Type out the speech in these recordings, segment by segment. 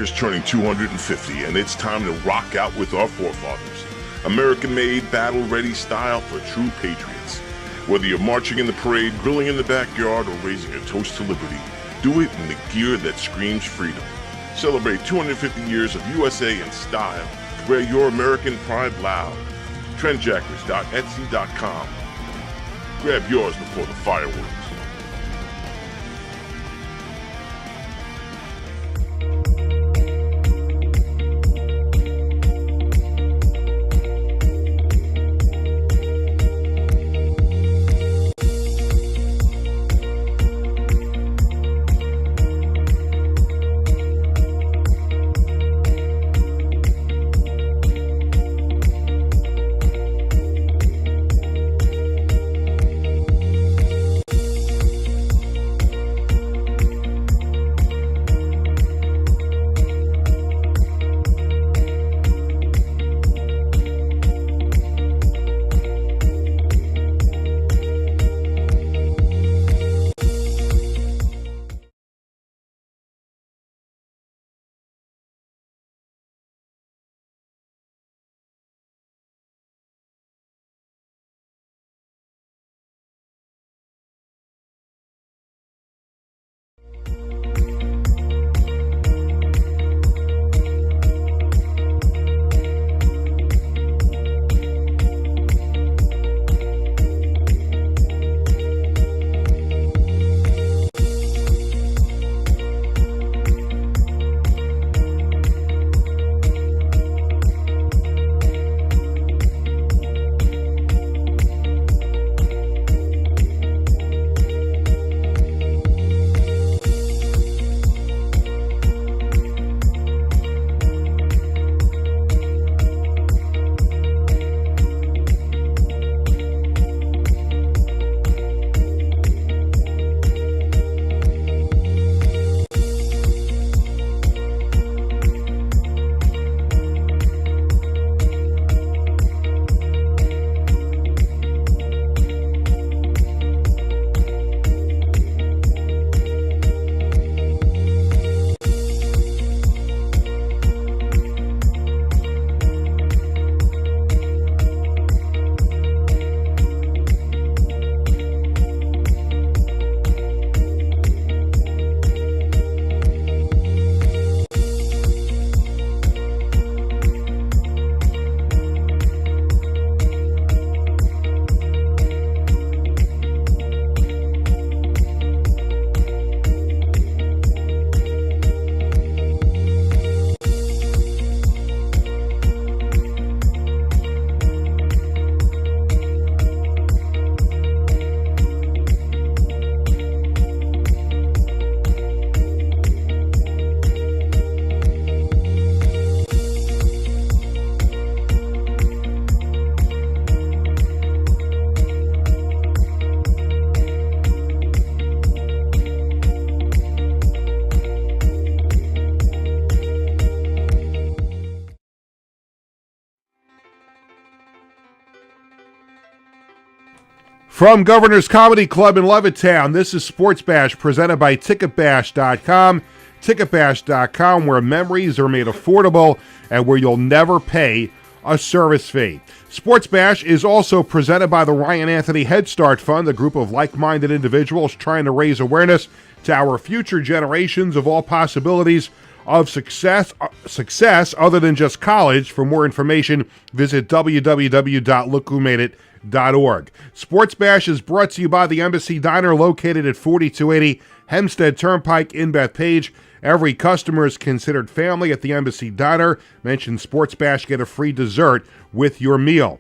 Packers turning 250, and it's time to rock out with our forefathers. American-made, battle-ready style for true patriots. Whether you're marching in the parade, grilling in the backyard, or raising a toast to liberty, do it in the gear that screams freedom. Celebrate 250 years of USA in style. Wear your American pride loud. Trendjackers.etsy.com. Grab yours before the fireworks. From Governor's Comedy Club in Levittown, this is Sports Bash presented by TicketBash.com. TicketBash.com, where memories are made affordable and where you'll never pay a service fee. Sports Bash is also presented by the Ryan Anthony Head Start Fund, a group of like-minded individuals trying to raise awareness to our future generations of all possibilities of success other than just college. For more information, visit www.lookWhoMadeIt.org. Sports Bash is brought to you by the Embassy Diner, located at 4280 Hempstead Turnpike in Bethpage. Every customer is considered family at the Embassy Diner. Mention Sports Bash, get a free dessert with your meal.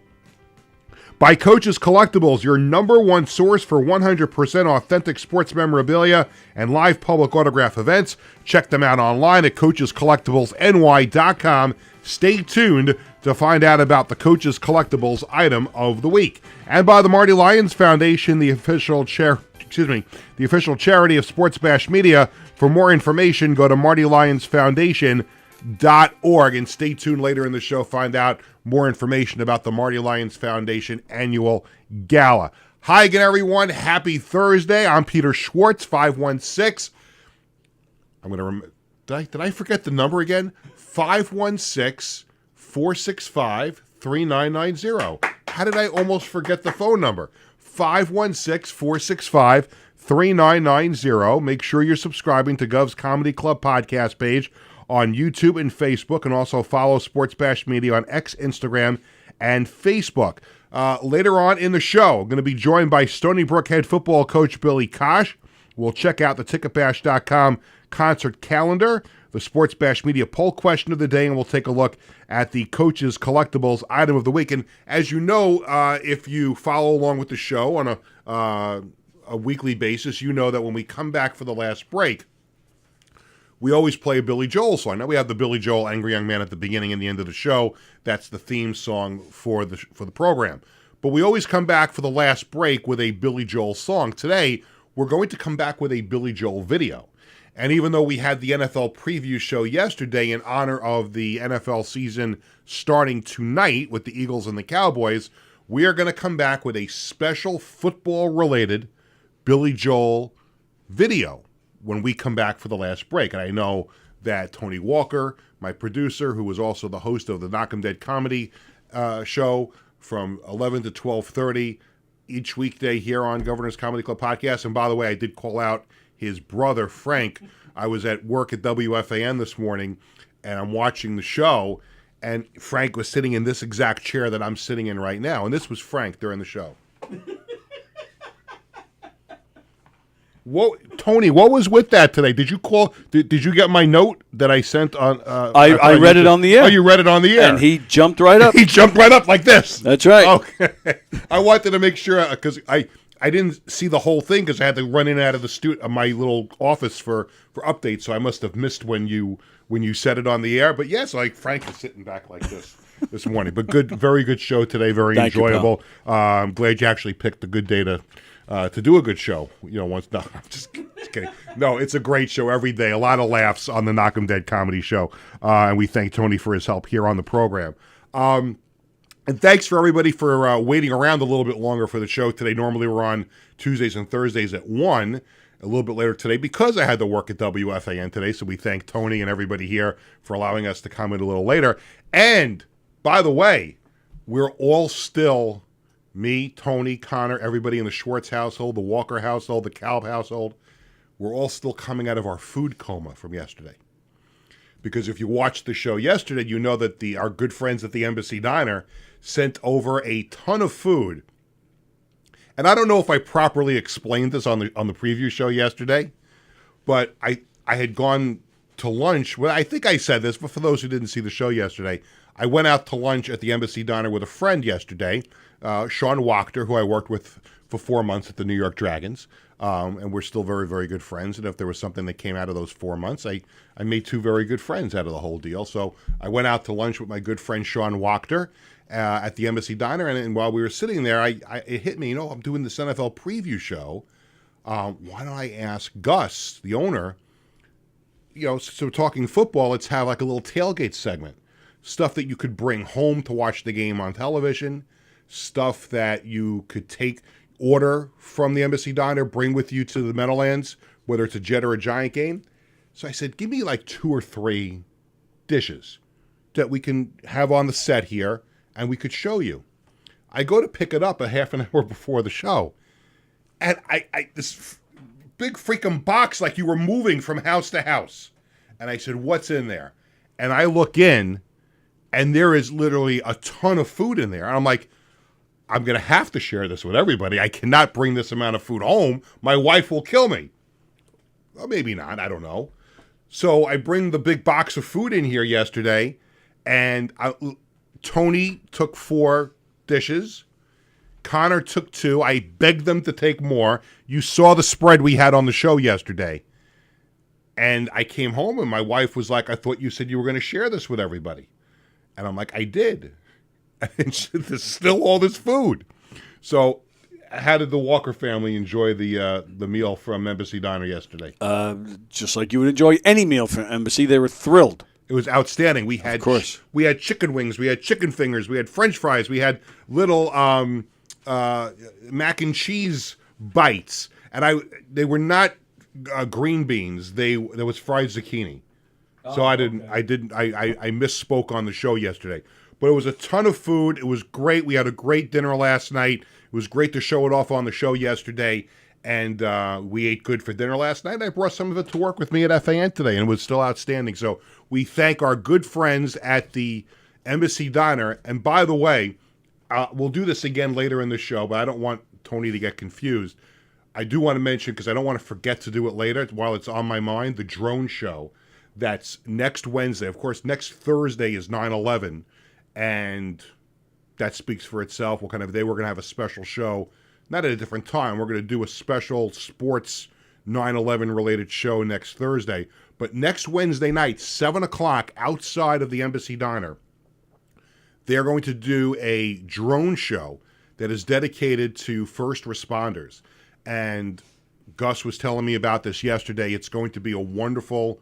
By Coach's Collectibles, your number one source for 100% authentic sports memorabilia and live public autograph events. Check them out online at coachescollectiblesny.com. Stay tuned to find out about the Coach's Collectibles item of the week. And by the Marty Lyons Foundation, the official charity of Sports Bash Media. For more information, go to martylyonsfoundation.org, and stay tuned later in the show, find out more information about the Marty Lyons Foundation Annual Gala. Hi again, everyone. Happy Thursday. I'm Peter Schwartz, 516. I'm going to Did I forget the number again? 516-465-3990. How did I almost forget the phone number? 516-465-3990. Make sure you're subscribing to Govs Comedy Club podcast page on YouTube and Facebook, and also follow Sports Bash Media on X, Instagram, and Facebook. Later on in the show, I'm going to be joined by Stony Brook head football coach Billy Kosh. We'll check out the ticketbash.com concert calendar, the Sports Bash Media poll question of the day, and we'll take a look at the Coach's Collectibles item of the week. And as you know, if you follow along with the show on a weekly basis, you know that when we come back for the last break, we always play a Billy Joel song. Now we have the Billy Joel Angry Young Man at the beginning and the end of the show. That's the theme song for the program. But we always come back for the last break with a Billy Joel song. Today, we're going to come back with a Billy Joel video. And even though we had the NFL preview show yesterday in honor of the NFL season starting tonight with the Eagles and the Cowboys, we are going to come back with a special football-related Billy Joel video when we come back for the last break. And I know that Tony Walker, my producer, who was also the host of the Knock 'em Dead comedy show from 11 to 12:30 each weekday here on Governor's Comedy Club podcast. And by the way, I did call out his brother, Frank. I was at work at WFAN this morning, and I'm watching the show, and Frank was sitting in this exact chair that I'm sitting in right now. And this was Frank during the show. Tony, what was with that today? Did you call? Did you get my note that I sent on? I read it on the air. Oh, you read it on the air, and he jumped right up. He jumped right up like this. That's right. Okay, I wanted to make sure because I didn't see the whole thing because I had to run in and out of the my little office for updates. So I must have missed when you said it on the air. But yes, like Frank is sitting back like this morning. But very good show today. Very enjoyable. I'm glad you actually picked a good day to do a good show. I'm just kidding. No, it's a great show every day. A lot of laughs on the Knock 'em Dead comedy show. And we thank Tony for his help here on the program. And thanks for everybody for waiting around a little bit longer for the show today. Normally we're on Tuesdays and Thursdays at 1, a little bit later today because I had to work at WFAN today. So we thank Tony and everybody here for allowing us to come in a little later. And by the way, we're all still... me, Tony, Connor, everybody in the Schwartz household, the Walker household, the Kalb household, we're all still coming out of our food coma from yesterday. Because if you watched the show yesterday, you know that our good friends at the Embassy Diner sent over a ton of food. And I don't know if I properly explained this on the preview show yesterday, but I had gone to lunch. Well, I think I said this, but for those who didn't see the show yesterday, I went out to lunch at the Embassy Diner with a friend yesterday, Sean Wachter, who I worked with for 4 months at the New York Dragons, and we're still very, very good friends. And if there was something that came out of those 4 months, I made 2 very good friends out of the whole deal. So I went out to lunch with my good friend Sean Wachter at the Embassy Diner, and while we were sitting there, it hit me, I'm doing this NFL preview show. Why don't I ask Gus, the owner, so talking football, let's have like a little tailgate segment. Stuff that you could bring home to watch the game on television, stuff that you could order from the Embassy Diner, bring with you to the Meadowlands, whether it's a Jet or a Giant game. So I said, give me like 2 or 3 dishes that we can have on the set here, and we could show you. I go to pick it up a half an hour before the show, and I this big freaking box like you were moving from house to house. And I said, what's in there? And I look in, and there is literally a ton of food in there. And I'm like, I'm going to have to share this with everybody. I cannot bring this amount of food home. My wife will kill me. Well, maybe not. I don't know. So I bring the big box of food in here yesterday, and Tony took 4 dishes. Connor took 2. I begged them to take more. You saw the spread we had on the show yesterday. And I came home, and my wife was like, I thought you said you were going to share this with everybody. And I'm like, I did. And there's still all this food. So how did the Walker family enjoy the meal from Embassy Diner yesterday? Just like you would enjoy any meal from Embassy. They were thrilled. It was outstanding. We had, of course. We had chicken wings. We had chicken fingers. We had French fries. We had little mac and cheese bites. And they were not green beans. There was fried zucchini. So I misspoke on the show yesterday. But it was a ton of food. It was great. We had a great dinner last night. It was great to show it off on the show yesterday. And we ate good for dinner last night. I brought some of it to work with me at FAN today, and it was still outstanding. So we thank our good friends at the Embassy Diner. And by the way, we'll do this again later in the show, but I don't want Tony to get confused. I do want to mention, because I don't want to forget to do it later while it's on my mind, the drone show. That's next Wednesday. Of course, next Thursday is 9/11, and that speaks for itself. What kind of day we're going to have a special show, not at a different time. We're going to do a special sports 9/11 related show next Thursday. But next Wednesday night, 7 o'clock, outside of the Embassy Diner, they're going to do a drone show that is dedicated to first responders. And Gus was telling me about this yesterday. It's going to be a wonderful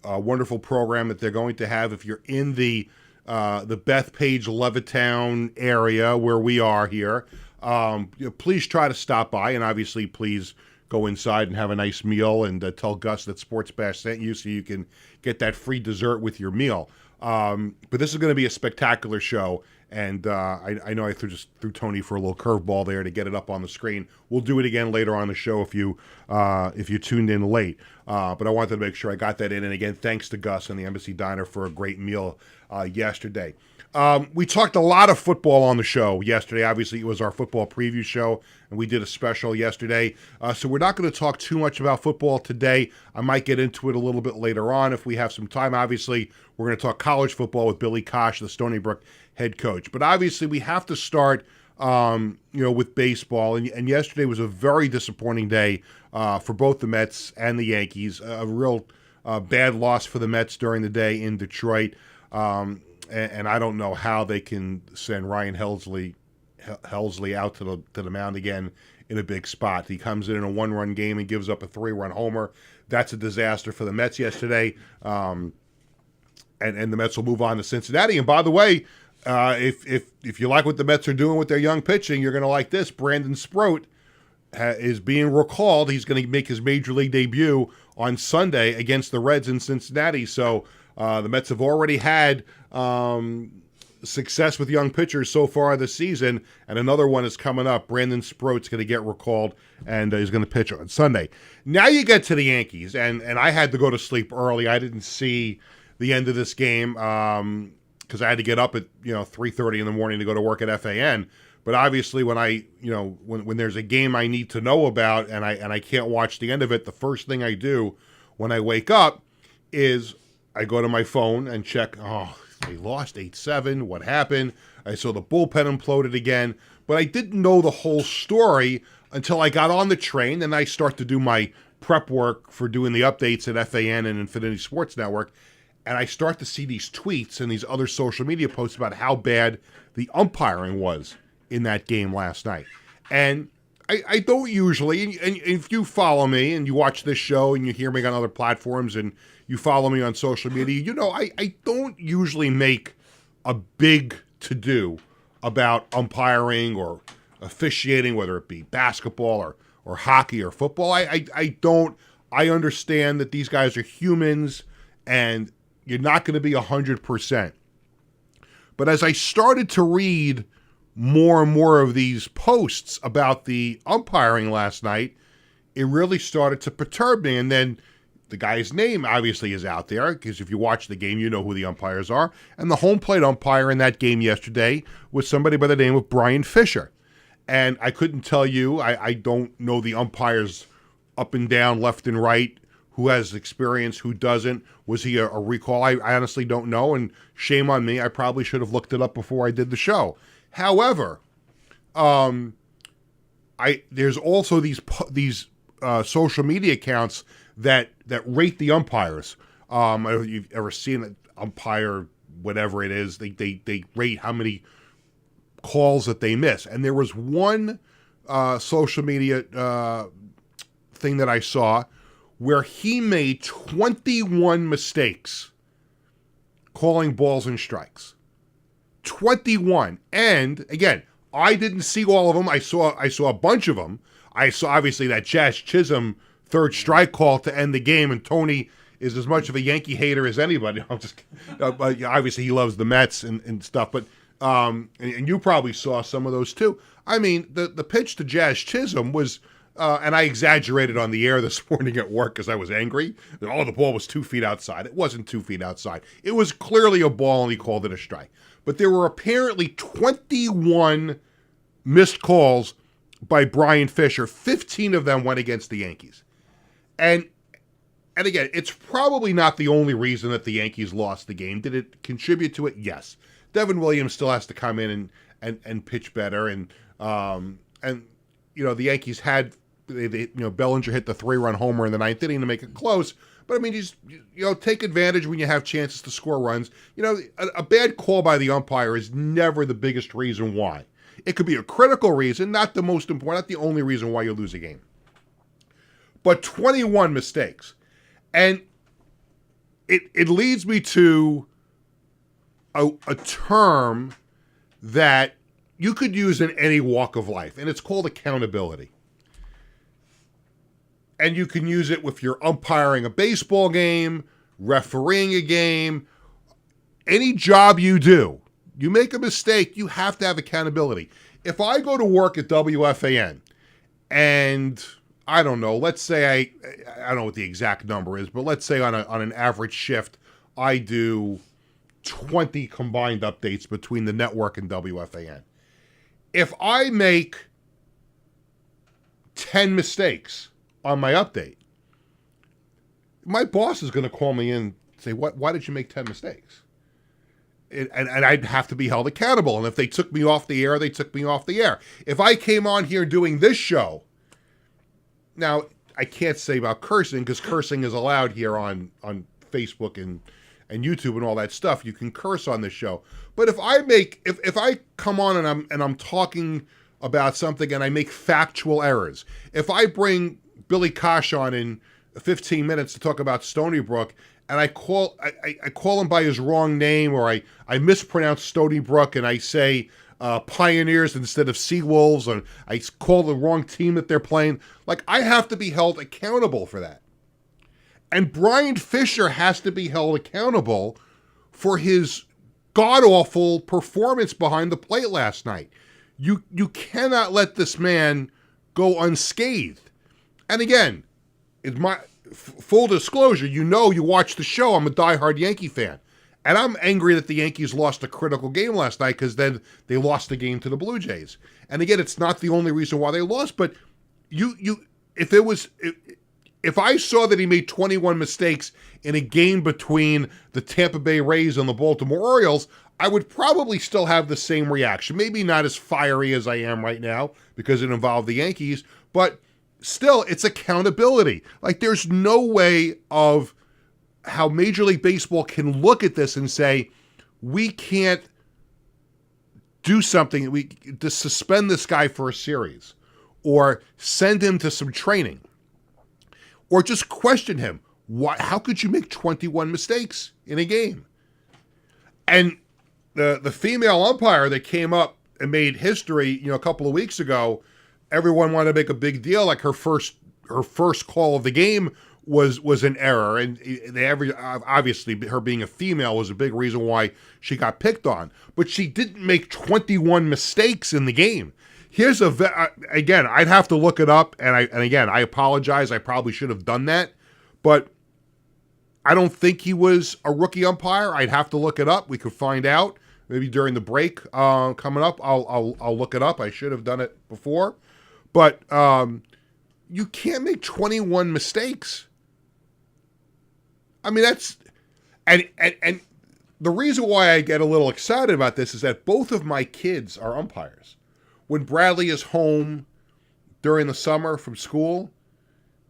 program that they're going to have. If you're in the Bethpage, Levittown area where we are here, please try to stop by, and obviously please go inside and have a nice meal, and tell Gus that Sports Bash sent you so you can get that free dessert with your meal. But this is going to be a spectacular show, and I know I threw Tony for a little curveball there to get it up on the screen. We'll do it again later on the show if you tuned in late. But I wanted to make sure I got that in. And again, thanks to Gus and the Embassy Diner for a great meal yesterday. We talked a lot of football on the show yesterday. Obviously, it was our football preview show, and we did a special yesterday. So we're not going to talk too much about football today. I might get into it a little bit later on if we have some time. Obviously, we're going to talk college football with Billy Kosh, the Stony Brook head coach. But obviously, we have to start with baseball. And yesterday was a very disappointing day for both the Mets and the Yankees. A real bad loss for the Mets during the day in Detroit. And I don't know how they can send Ryan Helsley out to the mound again in a big spot. He comes in a one-run game and gives up a 3-run homer. That's a disaster for the Mets yesterday. And the Mets will move on to Cincinnati. And by the way, if you like what the Mets are doing with their young pitching, you're going to like this. Brandon Sproat is being recalled. He's going to make his major league debut on Sunday against the Reds in Cincinnati. So the Mets have already had success with young pitchers so far this season, and another one is coming up. Brandon Sproat's going to get recalled, and he's going to pitch on Sunday. Now you get to the Yankees, and I had to go to sleep early. I didn't see the end of this game because I had to get up at 3:30 in the morning to go to work at FAN. But obviously, when there's a game I need to know about and I can't watch the end of it, the first thing I do when I wake up is I go to my phone and check. Oh, they lost 8-7. What happened? I saw the bullpen imploded again, but I didn't know the whole story until I got on the train and I start to do my prep work for doing the updates at FAN and Infinity Sports Network. And I start to see these tweets and these other social media posts about how bad the umpiring was in that game last night. And I don't usually, and if you follow me and you watch this show and you hear me on other platforms and you follow me on social media, I don't usually make a big to-do about umpiring or officiating, whether it be basketball or hockey or football. I don't. I understand that these guys are humans and you're not going to be 100%. But as I started to read more and more of these posts about the umpiring last night, it really started to perturb me. And then the guy's name obviously is out there, because if you watch the game, you know who the umpires are. And the home plate umpire in that game yesterday was somebody by the name of Brian Fisher. And I couldn't tell you, I don't know the umpires up and down, left and right, who has experience, who doesn't. Was he a recall? I honestly don't know, and shame on me. I probably should have looked it up before I did the show. However, there's also these social media accounts that rate the umpires. I don't know if you've ever seen an umpire, whatever it is, they rate how many calls that they miss. And there was one social media thing that I saw where he made 21 mistakes calling balls and strikes. 21. And again, I didn't see all of them. I saw a bunch of them. I saw obviously that Jazz Chisholm third strike call to end the game, and Tony is as much of a Yankee hater as anybody. I'm just obviously he loves the Mets and stuff, but and you probably saw some of those too. I mean, the pitch to Jazz Chisholm was, and I exaggerated on the air this morning at work because I was angry. Oh, the ball was 2 feet outside. It wasn't 2 feet outside. It was clearly a ball, and he called it a strike. But there were apparently 21 missed calls by Brian Fisher. 15 of them went against the Yankees. And again, it's probably not the only reason that the Yankees lost the game. Did it contribute to it? Yes. Devin Williams still has to come in and pitch better. And you know, the Yankees had, Bellinger hit the 3-run homer in the ninth inning to make it close. But I mean, take advantage when you have chances to score runs. You know, a bad call by the umpire is never the biggest reason why. It could be a critical reason, not the most important, not the only reason why you lose a game. But 21 mistakes. And it leads me to a term that you could use in any walk of life, and it's called accountability. And you can use it if you're umpiring a baseball game, refereeing a game, any job you do. You make a mistake, you have to have accountability. If I go to work at WFAN and I don't know, let's say I don't know what the exact number is, but let's say on an average shift, I do 20 combined updates between the network and WFAN. If I make 10 mistakes on my update, my boss is going to call me in and say, why did you make 10 mistakes? And I'd have to be held accountable. And if they took me off the air, they took me off the air. If I came on here doing this show, now I can't say about cursing because cursing is allowed here on Facebook and YouTube and all that stuff. You can curse on this show. But if I come on and I'm talking about something and I make factual errors, if I bring Billy Kosh on in 15 minutes to talk about Stony Brook, and I call him by his wrong name, or I mispronounce Stony Brook and I say Pioneers instead of Seawolves, or I call the wrong team that they're playing, like I have to be held accountable for that. And Brian Fisher has to be held accountable for his god-awful performance behind the plate last night. You cannot let this man go unscathed. And again, it's my full disclosure, you watch the show, I'm a diehard Yankee fan. And I'm angry that the Yankees lost a critical game last night because then they lost the game to the Blue Jays. And again, it's not the only reason why they lost, but if I saw that he made 21 mistakes in a game between the Tampa Bay Rays and the Baltimore Orioles, I would probably still have the same reaction. Maybe not as fiery as I am right now because it involved the Yankees, but still, it's accountability. Like, there's no way of how Major League Baseball can look at this and say, we can't do something, to suspend this guy for a series or send him to some training or just question him. How could you make 21 mistakes in a game? And the female umpire that came up and made history, a couple of weeks ago, everyone wanted to make a big deal. Like her first call of the game was an error, and obviously her being a female was a big reason why she got picked on. But she didn't make 21 mistakes in the game. Here's again, I'd have to look it up, and again, I apologize. I probably should have done that, but I don't think he was a rookie umpire. I'd have to look it up. We could find out maybe during the break coming up. I'll look it up. I should have done it before, but you can't make 21 mistakes. I mean, that's and the reason why I get a little excited about this is that both of my kids are umpires. When Bradley is home during the summer from school,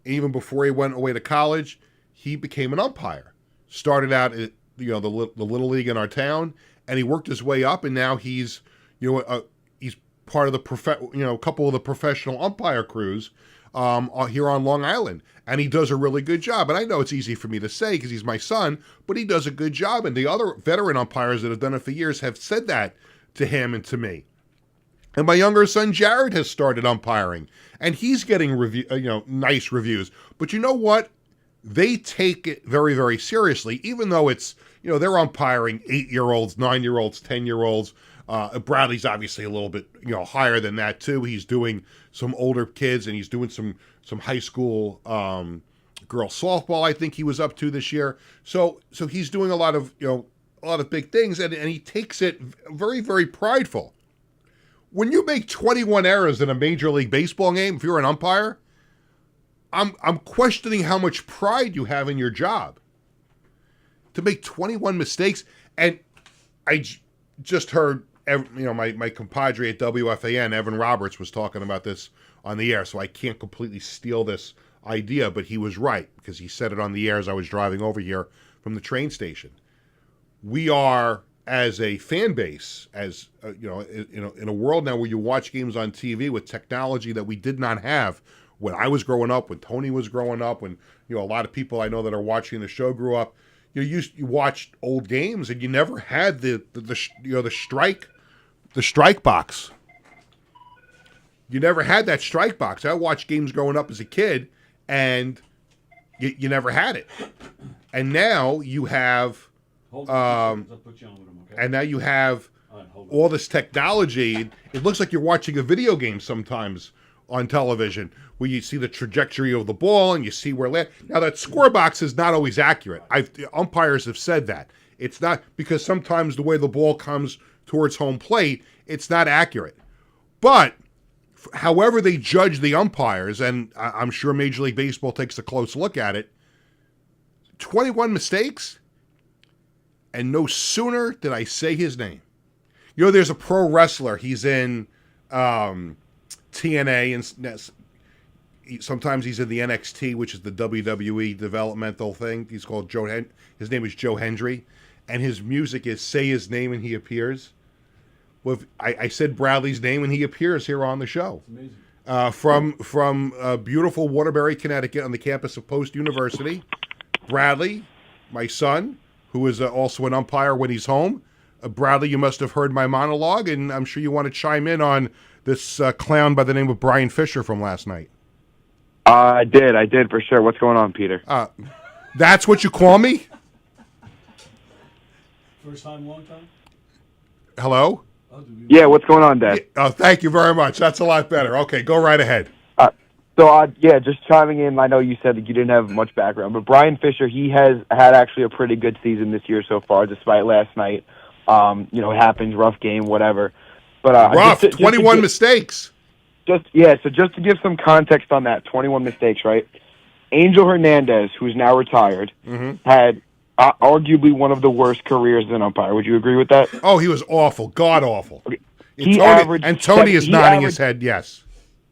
even before he went away to college, he became an umpire. Started out at the little league in our town, and he worked his way up, and now he's he's part of the a couple of the professional umpire crews here on Long Island, and he does a really good job. And I know it's easy for me to say because he's my son, but he does a good job. And the other veteran umpires that have done it for years have said that to him and to me. And my younger son Jared has started umpiring, and he's getting nice reviews. But you know what? they take it very, very seriously, even though it's, they're umpiring 8-year-olds, 9-year-olds, 10-year-olds. Bradley's obviously a little bit, higher than that too. He's doing some older kids, and he's doing some high school girl softball, I think he was up to this year. So he's doing a lot of big things, and he takes it very, very prideful. When you make 21 errors in a Major League Baseball game, if you're an umpire, I'm questioning how much pride you have in your job to make 21 mistakes. And I just heard, my compadre at WFAN, Evan Roberts, was talking about this on the air, so I can't completely steal this idea, but he was right because he said it on the air as I was driving over here from the train station. We are, as a fan base, as in a world now where you watch games on TV with technology that we did not have when I was growing up, when Tony was growing up, when a lot of people I know that are watching the show grew up. You watched old games, and you never had the strike box. You never had that strike box. I watched games growing up as a kid, and you never had it. And now you have, and now you have all this technology. It looks like you're watching a video game sometimes on television, where you see the trajectory of the ball and you see where it lands. Now, that score box is not always accurate. Umpires have said that. It's not, because sometimes the way the ball comes towards home plate, it's not accurate. But however they judge the umpires, and I'm sure Major League Baseball takes a close look at it, 21 mistakes, and no sooner did I say his name. There's a pro wrestler. He's in TNA, and sometimes he's in the NXT, which is the WWE developmental thing. He's called Joe. His name is Joe Hendry, and his music is "Say His Name and He Appears." Well, I said Bradley's name, and he appears here on the show. It's amazing. From beautiful Waterbury, Connecticut, on the campus of Post University. Bradley, my son, who is also an umpire when he's home. Bradley, you must have heard my monologue, and I'm sure you want to chime in on this clown by the name of Brian Fisher from last night. I did for sure. What's going on, Peter? That's what you call me? First time, long time? Hello? Yeah, what's going on, Dad? Thank you very much. That's a lot better. Okay, go right ahead. Just chiming in, I know you said that you didn't have much background, but Brian Fisher, he has had actually a pretty good season this year so far, despite last night. It happens, rough game, whatever. But rough, 21 mistakes. So just to give some context on that, 21 mistakes, right? Angel Hernandez, who's now retired, had arguably one of the worst careers as an umpire. Would you agree with that? Oh, he was awful, god-awful. Okay. Tony is nodding his head, yes.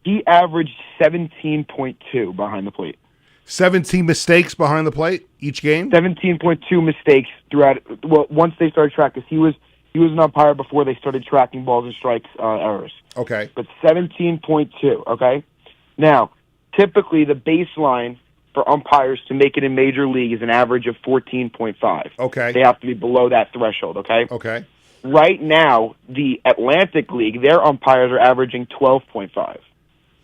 He averaged 17.2 behind the plate. 17 mistakes behind the plate each game? 17.2 mistakes throughout. Well, once they started tracking, he was an umpire before they started tracking balls and strikes errors. Okay. But 17.2, okay? Now, typically the baseline for umpires to make it in Major League is an average of 14.5. Okay. They have to be below that threshold, okay? Okay. Right now, the Atlantic League, their umpires are averaging 12.5.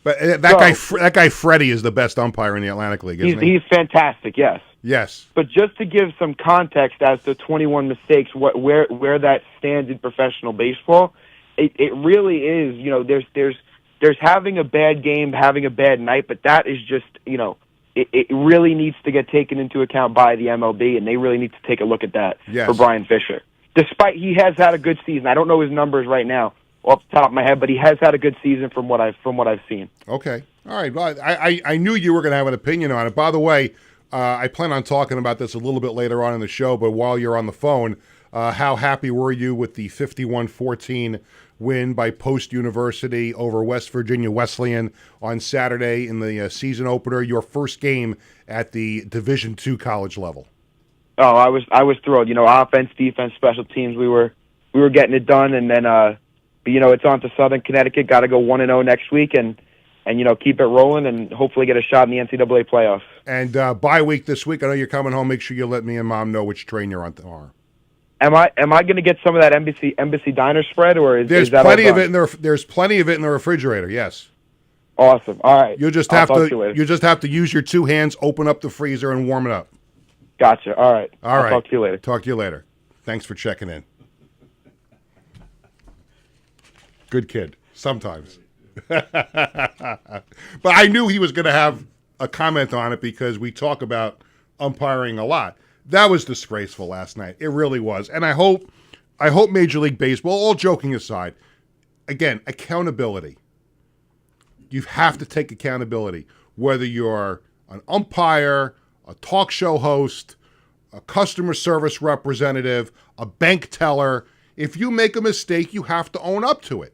But that guy Freddie is the best umpire in the Atlantic League, isn't he? He's fantastic, yes. Yes. But just to give some context as to 21 mistakes, where that stands in professional baseball, it really is, there's having a bad game, having a bad night, but that is just, it really needs to get taken into account by the MLB, and they really need to take a look at that for Brian Fisher. Despite he has had a good season. I don't know his numbers right now off the top of my head, but he has had a good season from what I've seen. Okay. All right. Well, I knew you were going to have an opinion on it. By the way, I plan on talking about this a little bit later on in the show, but while you're on the phone, how happy were you with the 51-14 win by Post University over West Virginia Wesleyan on Saturday in the season opener, your first game at the Division II college level? Oh, I was thrilled. Offense, defense, special teams, we were getting it done, and then it's on to Southern Connecticut. Got to go 1-0 next week, and keep it rolling, and hopefully get a shot in the NCAA playoffs. And bye week this week. I know you're coming home. Make sure you let me and Mom know which train you're on tomorrow. Am I going to get some of that Embassy Diner spread, or is there's that plenty of it in there's plenty of it in the refrigerator? Yes. Awesome. All right. You just I'll have talk to you later. you just have to use your two hands, open up the freezer, and warm it up. Gotcha. All right. All right. I'll talk to you later. Talk to you later. Thanks for checking in. Good kid. Sometimes. But I knew he was going to have a comment on it because we talk about umpiring a lot. That was disgraceful last night. It really was. And I hope Major League Baseball, all joking aside, again, accountability. You have to take accountability, whether you're an umpire, a talk show host, a customer service representative, a bank teller. If you make a mistake, you have to own up to it.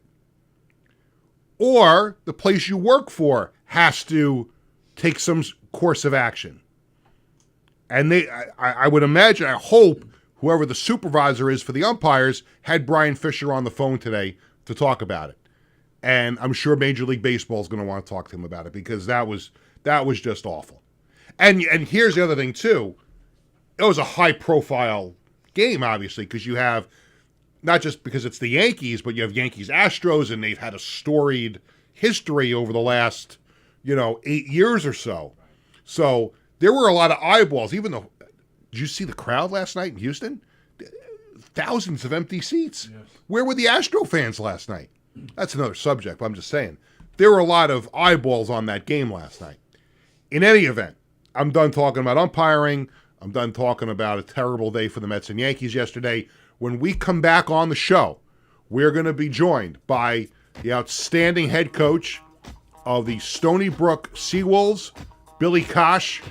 Or the place you work for has to take some course of action. And I would imagine, I hope, whoever the supervisor is for the umpires had Brian Fisher on the phone today to talk about it. And I'm sure Major League Baseball is going to want to talk to him about it because that was just awful. And here's the other thing, too. It was a high-profile game, obviously, because you have, not just because it's the Yankees, but you have Yankees-Astros, and they've had a storied history over the last, 8 years or so. So there were a lot of eyeballs. Did you see the crowd last night in Houston? Thousands of empty seats. Yes. Where were the Astro fans last night? That's another subject, but I'm just saying. There were a lot of eyeballs on that game last night. In any event, I'm done talking about umpiring. I'm done talking about a terrible day for the Mets and Yankees yesterday. When we come back on the show, we're going to be joined by the outstanding head coach of the Stony Brook Seawolves. Billy Kosh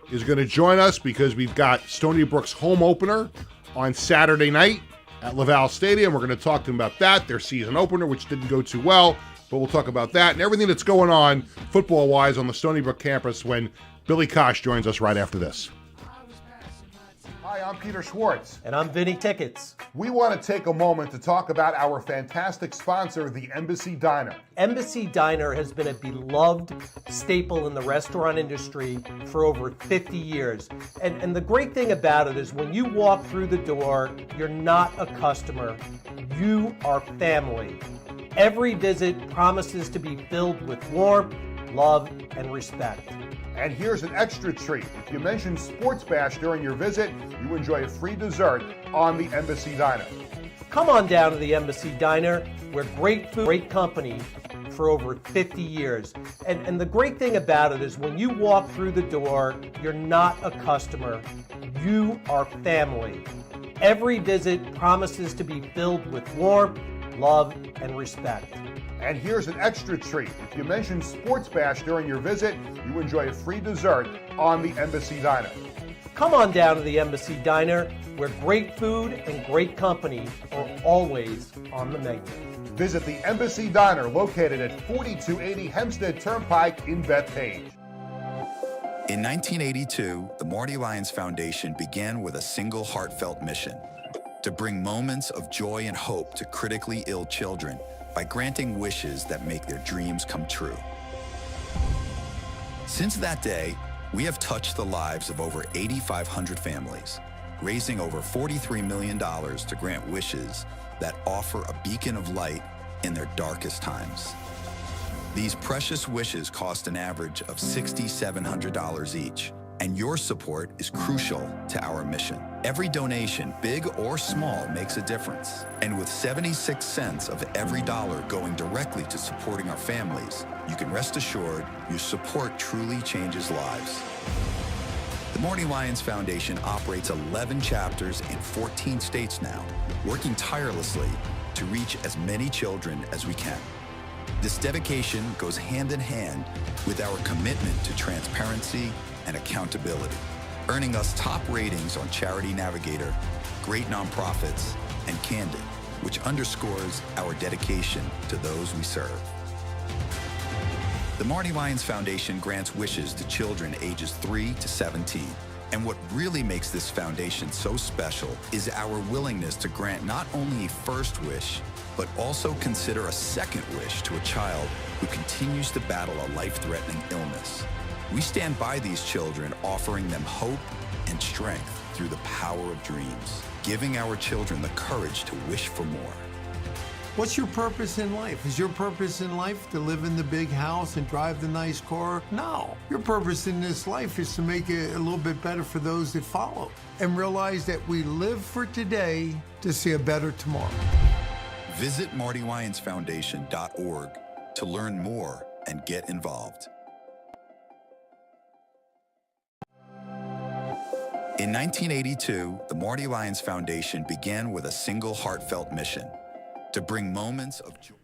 is going to join us because we've got Stony Brook's home opener on Saturday night at Laval Stadium. We're going to talk to them about that, their season opener, which didn't go too well, but we'll talk about that and everything that's going on football-wise on the Stony Brook campus when Billy Kosh joins us right after this. Hi, I'm Peter Schwartz. And I'm Vinny Tickets. We want to take a moment to talk about our fantastic sponsor, the Embassy Diner. Embassy Diner has been a beloved staple in the restaurant industry for over 50 years. And the great thing about it is when you walk through the door, you're not a customer, you are family. Every visit promises to be filled with warmth, love, and respect. And here's an extra treat. If you mention Sports Bash during your visit, you enjoy a free dessert on the Embassy Diner. Come on down to the Embassy Diner. We're great food, great company for over 50 years. And the great thing about it is when you walk through the door, you're not a customer, you are family. Every visit promises to be filled with warmth, love, and respect. And here's an extra treat. If you mention Sports Bash during your visit, you enjoy a free dessert on the Embassy Diner. Come on down to the Embassy Diner, where great food and great company are always on the menu. Visit the Embassy Diner located at 4280 Hempstead Turnpike in Bethpage. In 1982, the Marty Lyons Foundation began with a single heartfelt mission: to bring moments of joy and hope to critically ill children by granting wishes that make their dreams come true. Since that day, we have touched the lives of over 8,500 families, raising over $43 million to grant wishes that offer a beacon of light in their darkest times. These precious wishes cost an average of $6,700 each, and your support is crucial to our mission. Every donation, big or small, makes a difference. And with 76 cents of every dollar going directly to supporting our families, you can rest assured your support truly changes lives. The Marty Lyons Foundation operates 11 chapters in 14 states now, working tirelessly to reach as many children as we can. This dedication goes hand in hand with our commitment to transparency and accountability, earning us top ratings on Charity Navigator, Great Nonprofits, and Candid, which underscores our dedication to those we serve. The Marty Lyons Foundation grants wishes to children ages 3 to 17. And what really makes this foundation so special is our willingness to grant not only a first wish, but also consider a second wish to a child who continues to battle a life-threatening illness. We stand by these children, offering them hope and strength through the power of dreams, giving our children the courage to wish for more. What's your purpose in life? Is your purpose in life to live in the big house and drive the nice car? No. Your purpose in this life is to make it a little bit better for those that follow and realize that we live for today to see a better tomorrow. Visit MartyLyonsFoundation.org to learn more and get involved. In 1982, the Marty Lyons Foundation began with a single heartfelt mission: to bring moments of joy.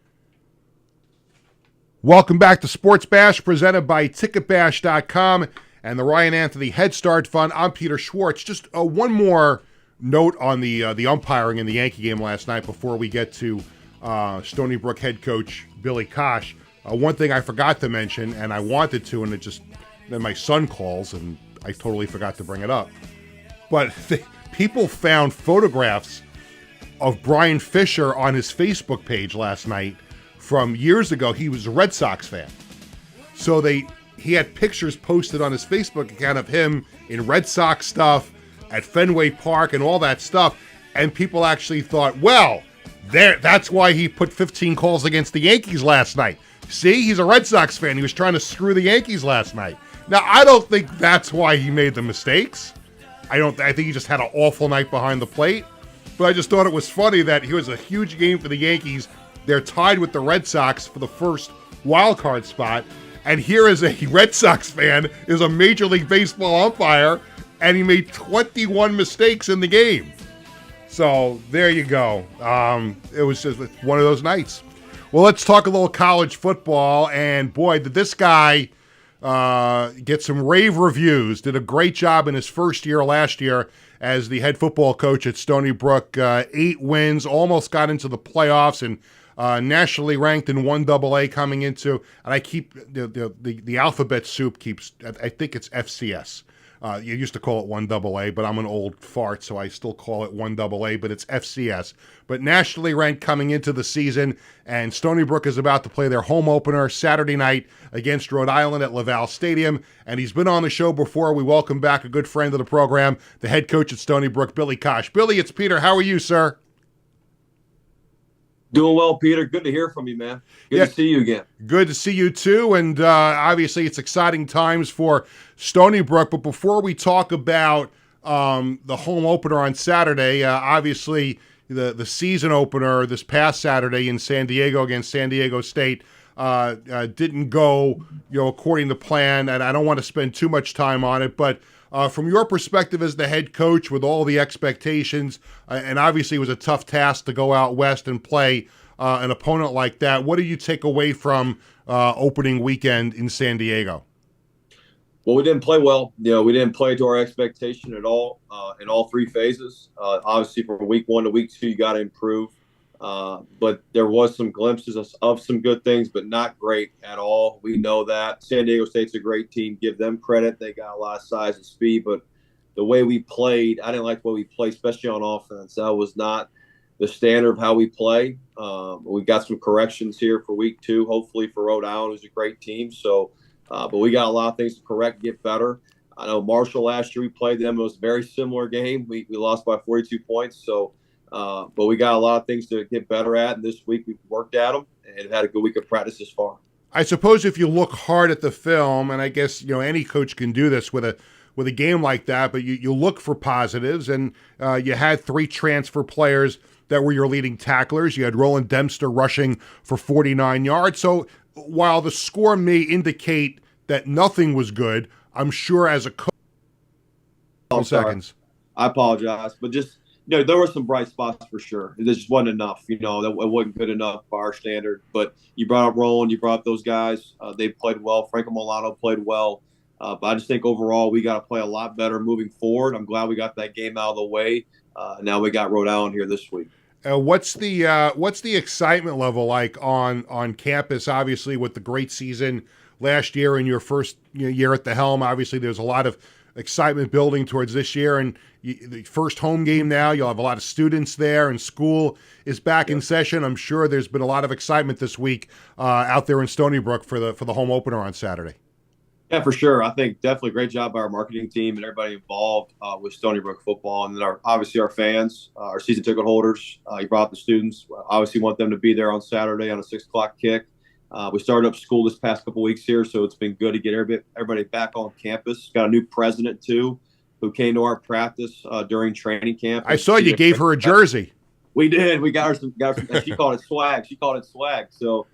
Welcome back to Sports Bash, presented by TicketBash.com and the Ryan Anthony Head Start Fund. I'm Peter Schwartz. Just one more note on the umpiring in the Yankee game last night before we get to Stony Brook head coach Billy Kosh. One thing I forgot to mention, and I wanted to, and then my son calls, and I totally forgot to bring it up. But people found photographs of Brian Fisher on his Facebook page last night from years ago. He was a Red Sox fan. So he had pictures posted on his Facebook account of him in Red Sox stuff at Fenway Park and all that stuff. And people actually thought, well, that's why he put 15 calls against the Yankees last night. See, he's a Red Sox fan. He was trying to screw the Yankees last night. Now, I don't think that's why he made the mistakes. I think he just had an awful night behind the plate. But I just thought it was funny that it was a huge game for the Yankees. They're tied with the Red Sox for the first wild card spot. And here is a Red Sox fan, is a Major League Baseball umpire, and he made 21 mistakes in the game. So there you go. It was just one of those nights. Well, let's talk a little college football. And boy, did this guy get some rave reviews. Did a great job in his first year last year as the head football coach at Stony Brook. 8 wins, almost got into the playoffs, and nationally ranked in 1AA coming into, and I keep, the alphabet soup keeps, I think it's FCS. You used to call it 1AA, but I'm an old fart, so I still call it 1AA, but it's FCS. But nationally ranked coming into the season, and Stony Brook is about to play their home opener Saturday night against Rhode Island at Laval Stadium, and he's been on the show before. We welcome back a good friend of the program, the head coach at Stony Brook, Billy Kosh. Billy, it's Peter. How are you, sir? Doing well, Peter. Good to hear from you, man. Good to see you again. Good to see you, too. And obviously, it's exciting times for Stony Brook. But before we talk about the home opener on Saturday, obviously, the season opener this past Saturday in San Diego against San Diego State didn't go according to plan. And I don't want to spend too much time on it. But from your perspective as the head coach, with all the expectations, and obviously it was a tough task to go out west and play an opponent like that, what do you take away from opening weekend in San Diego? Well, we didn't play well. We didn't play to our expectation at all in all 3 phases. Obviously, from week 1 to week 2, you got to improve. But there was some glimpses of some good things, but not great at all. We know that. San Diego State's a great team. Give them credit. They got a lot of size and speed. But the way we played, I didn't like the way we played, especially on offense. That was not the standard of how we play. We got some corrections here for week 2, hopefully for Rhode Island, who's a great team. So, but we got a lot of things to correct, get better. I know Marshall last year, we played them. It was a very similar game. We lost by 42 points. So, but we got a lot of things to get better at, and this week we've worked at them and had a good week of practice this far. I suppose if you look hard at the film, and I guess any coach can do this with a game like that, but you look for positives, and you had 3 transfer players that were your leading tacklers. You had Roland Dempster rushing for 49 yards. So while the score may indicate that nothing was good, I'm sure as a coach. Seconds. I apologize, but just. There were some bright spots for sure. It just wasn't enough. That it wasn't good enough by our standard. But you brought up Roland, you brought up those guys. They played well. Franco Milano played well. But I just think overall we got to play a lot better moving forward. I'm glad we got that game out of the way. Now we got Rhode Island here this week. What's the excitement level like on campus? Obviously, with the great season last year and your first year at the helm, obviously there's a lot of excitement building towards this year, and the first home game now, you'll have a lot of students there, and school is back in session. I'm sure there's been a lot of excitement this week out there in Stony Brook for the home opener on Saturday. Yeah, for sure. I think definitely great job by our marketing team and everybody involved with Stony Brook football, and then obviously our fans, our season ticket holders. You brought the students. Obviously, want them to be there on Saturday on a 6 o'clock kick. We started up school this past couple weeks here, so it's been good to get everybody back on campus. Got a new president too, who came to our practice during training camp. I saw you gave her a jersey. We did. We got her some. She called it swag. She called it swag. So.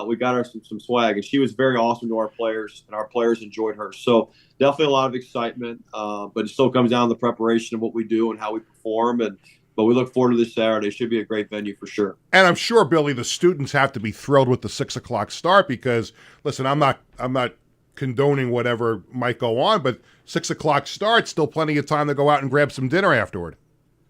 We got her some swag, and she was very awesome to our players, and our players enjoyed her. So definitely a lot of excitement, but it still comes down to the preparation of what we do and how we perform. But we look forward to this Saturday. It should be a great venue for sure. And I'm sure, Billy, the students have to be thrilled with the 6 o'clock start because, listen, I'm not condoning whatever might go on, but 6 o'clock start, still plenty of time to go out and grab some dinner afterward.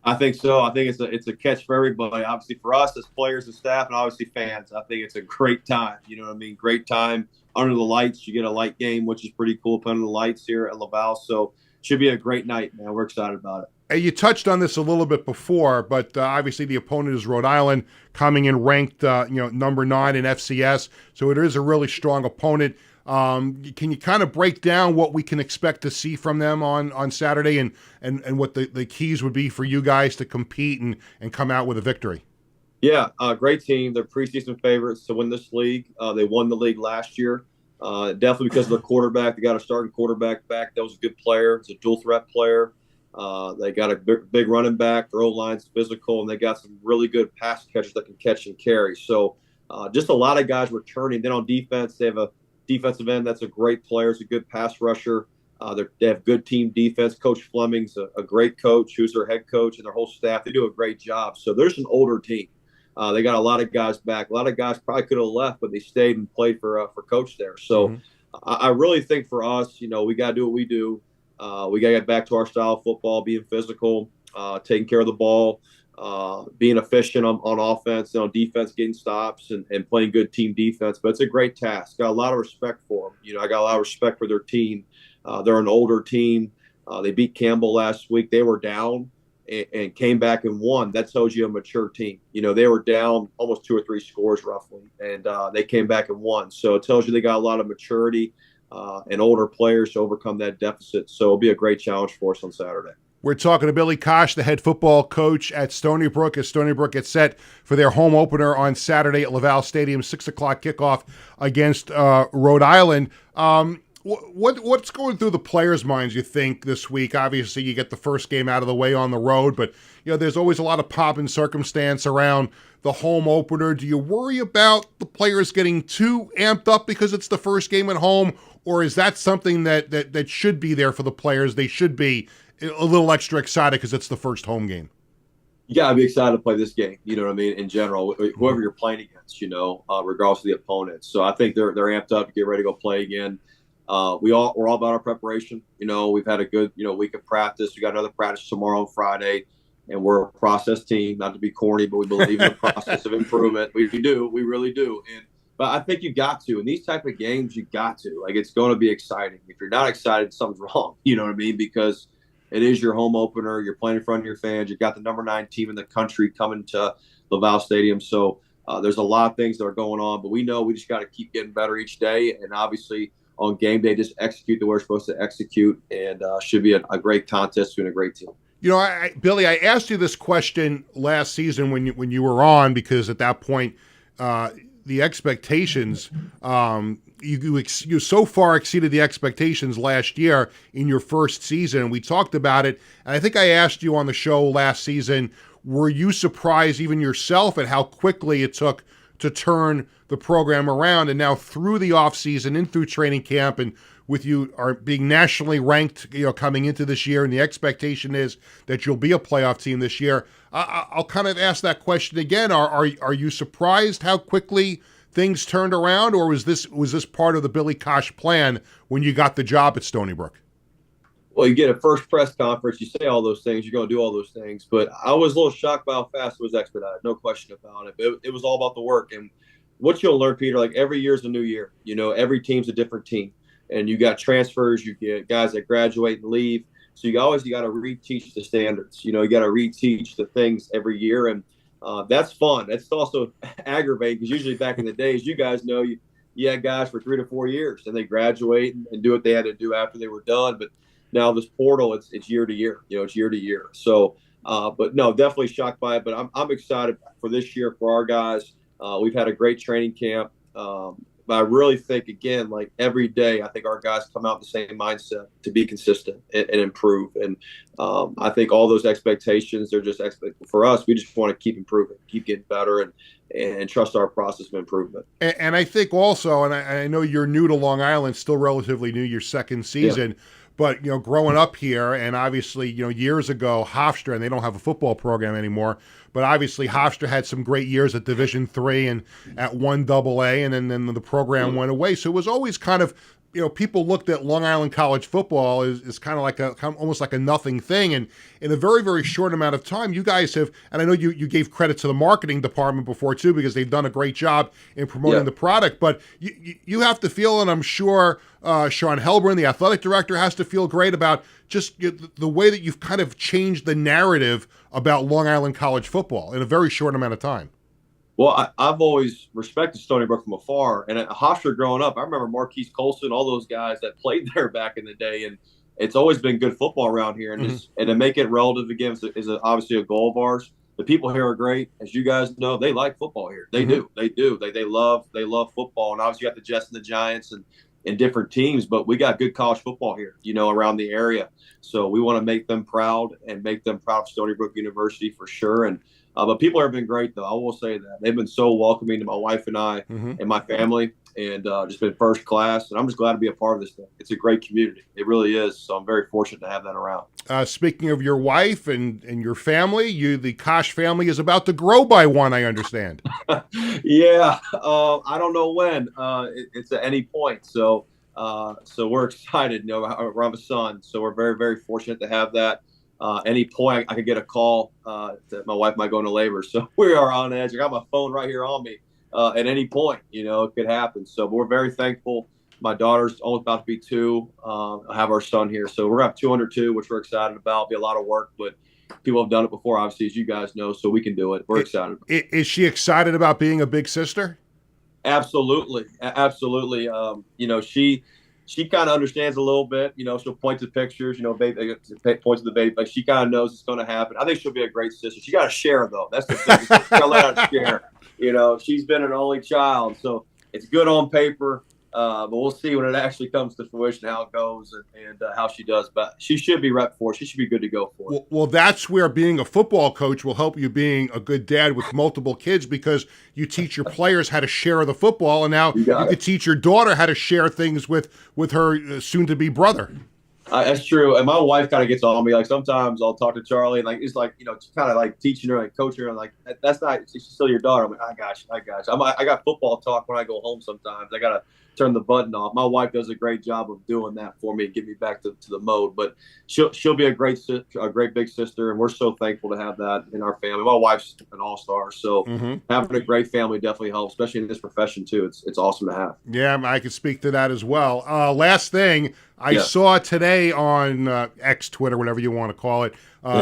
I think so. I think it's a catch for everybody. Obviously for us as players and staff, and obviously fans. I think it's a great time. You know what I mean? Great time under the lights. You get a light game, which is pretty cool, under the lights here at Laval. So it should be a great night, man. We're excited about it. Hey, you touched on this a little bit before, but obviously the opponent is Rhode Island, coming in ranked, number 9 in FCS. So it is a really strong opponent. Can you kind of break down what we can expect to see from them on Saturday and what the keys would be for you guys to compete and come out with a victory? Yeah, great team. They're preseason favorites to win this league. They won the league last year. Definitely because of the quarterback. They got a starting quarterback back. That was a good player. It's a dual threat player. They got a big running back. Their O-line's physical, and they got some really good pass catchers that can catch and carry. So just a lot of guys returning. Then on defense, they have a defensive end that's a great player. It's a good pass rusher. They have good team defense. Coach Fleming's a great coach, who's their head coach, and their whole staff. They do a great job. So there's an older team. They got a lot of guys back. A lot of guys probably could have left, but they stayed and played for Coach there. So I really think for us, we got to do what we do. We got to get back to our style of football, being physical, taking care of the ball, being efficient on offense and on defense, getting stops and playing good team defense. But it's a great task. Got a lot of respect for them. I got a lot of respect for their team. They're an older team. They beat Campbell last week. They were down and came back and won. That tells you a mature team. They were down almost 2 or 3 scores roughly, and they came back and won. So it tells you they got a lot of maturity and older players to overcome that deficit. So it'll be a great challenge for us on Saturday. We're talking to Billy Kosh, the head football coach at Stony Brook, as Stony Brook gets set for their home opener on Saturday at Laval Stadium, 6 o'clock kickoff against Rhode Island. What's going through the players' minds, you think, this week? Obviously, you get the first game out of the way on the road, but there's always a lot of pomp and circumstance around the home opener. Do you worry about the players getting too amped up because it's the first game at home, or is that something that should be there for the players? They should be a little extra excited because it's the first home game. You got to be excited to play this game, you know what I mean, in general, whoever you're playing against, regardless of the opponent. So I think they're amped up to get ready to go play again. We're all about our preparation. We've had a good, week of practice. We got another practice tomorrow on Friday, and we're a process team, not to be corny, but we believe in the process of improvement. We do. We really do. But I think you got to. In these type of games, you got to. It's going to be exciting. If you're not excited, something's wrong. You know what I mean? Because it is your home opener. You're playing in front of your fans. You've got the number 9 team in the country coming to Laval Stadium. So there's a lot of things that are going on. But we know we just got to keep getting better each day. And obviously on game day, just execute the way we're supposed to execute. And should be a great contest between a great team. Billy, I asked you this question last season when you were on, because at that point, the expectations, you so far exceeded the expectations last year in your first season, and we talked about it. And I think I asked you on the show last season, were you surprised even yourself at how quickly it took to turn the program around? And now through the offseason and through training camp, and with you are being nationally ranked, coming into this year, and the expectation is that you'll be a playoff team this year. I'll kind of ask that question again. Are you surprised how quickly things turned around, or was this part of the Billy Kosh plan when you got the job at Stony Brook? Well, you get a first press conference, you say all those things, you're going to do all those things. But I was a little shocked by how fast it was expedited, no question about it. But it was all about the work. And what you'll learn, Peter, every year is a new year. Every team's a different team. And you got transfers, you get guys that graduate and leave. So you got to reteach the standards. You got to reteach the things every year. And that's fun. That's also aggravating, because usually back in the days, you guys know, you had guys for 3 to 4 years, and they graduate and do what they had to do after they were done. But now this portal, it's year to year. It's year to year. So, but no, definitely shocked by it. But I'm excited for this year for our guys. We've had a great training camp. But I really think, again, like every day, I think our guys come out with the same mindset to be consistent and improve. And I think all those expectations, they're just for us. We just want to keep improving, keep getting better, and trust our process of improvement. And I think also, and I know you're new to Long Island, still relatively new, your second season. Yeah. But, growing up here, and obviously, years ago, Hofstra, and they don't have a football program anymore, but obviously Hofstra had some great years at Division III and at 1AA, and then the program went away. So it was always kind of, people looked at Long Island college football as kind of like almost like a nothing thing. And in a very, very short amount of time, you guys have, and I know you gave credit to the marketing department before too, because they've done a great job in promoting the product, but you have to feel, and I'm sure Sean Helburn, the athletic director, has to feel great about just the way that you've kind of changed the narrative about Long Island college football in a very short amount of time. Well, I've always respected Stony Brook from afar. And at Hofstra growing up, I remember Marquise Colson, all those guys that played there back in the day. And it's always been good football around here. And, and to make it relative again is obviously a goal of ours. The people here are great. As you guys know, they like football here. They do. They do. They love football. And obviously you got the Jets and the Giants and different teams, but we got good college football here, around the area. So we want to make them proud and make them proud of Stony Brook University for sure. And but people have been great, though. I will say that they've been so welcoming to my wife and I and my family, and just been first class. And I'm just glad to be a part of this thing. It's a great community. It really is. So I'm very fortunate to have that around. Speaking of your wife and your family, the Kosh family is about to grow by one, I understand. Yeah. I don't know when. It's at any point. So we're excited. We have a son. So we're very, very fortunate to have that. Any point I could get a call that my wife might go into labor. So we are on edge. I got my phone right here on me at any point, it could happen. So but we're very thankful. My daughter's almost about to be 2. I have our son here. So we're up 202, which we're excited about. It'll be a lot of work, but people have done it before, obviously, as you guys know, so we can do it. We're excited. Is she excited about being a big sister? Absolutely. Absolutely. She kind of understands a little bit, she'll point to pictures, baby, point to the baby, but she kind of knows it's going to happen. I think she'll be a great sister. She got to share, though. That's the thing. She's got to let her share. She's been an only child, so it's good on paper, but we'll see when it actually comes to fruition how it goes and how she does. But she should be rep for it. She should be good to go for it. Well, that's where being a football coach will help you being a good dad with multiple kids, because you teach your players how to share the football, and now you could teach your daughter how to share things with her soon-to-be brother. That's true. And my wife kind of gets on me. Like sometimes I'll talk to Charlie and it's like, kind of like teaching her, like coaching her. I'm like, that's not, she's still your daughter. I'm like, I got you. I got football talk when I go home sometimes. I got to turn the button off. My wife does a great job of doing that for me and get me back to the mode. But she'll be a great big sister. And we're so thankful to have that in our family. My wife's an all-star. So having a great family definitely helps, especially in this profession too. It's awesome to have. Yeah, I can speak to that as well. Last thing, I saw today on X, Twitter, whatever you want to call it,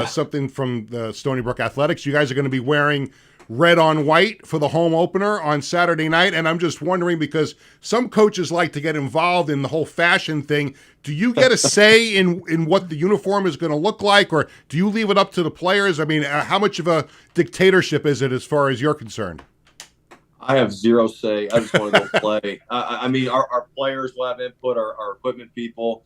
something from the Stony Brook Athletics. You guys are going to be wearing red on white for the home opener on Saturday night. And I'm just wondering, because some coaches like to get involved in the whole fashion thing. Do you get a say in what the uniform is going to look like, or do you leave it up to the players? I mean, how much of a dictatorship is it as far as you're concerned? I have zero say. I just want to go play. I mean, our players will have input, our equipment people.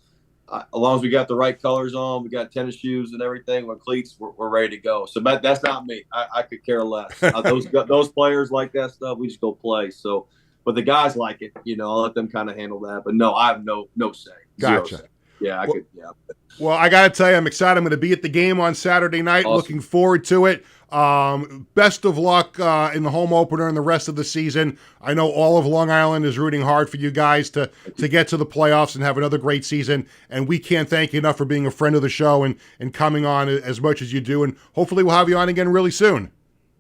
As long as we got the right colors on, we got tennis shoes and everything with cleats, we're ready to go. So that's not me. I could care less. Those players like that stuff. We just go play. So, but the guys like it. I'll let them kind of handle that. But no, I have no say. Gotcha. Say. Yeah, I could. Yeah. Well, I got to tell you, I'm excited. I'm going to be at the game on Saturday night. Awesome. Looking forward to it. Best of luck in the home opener and the rest of the season. I know all of Long Island is rooting hard for you guys to get to the playoffs and have another great season. And we can't thank you enough for being a friend of the show and coming on as much as you do. And hopefully we'll have you on again really soon.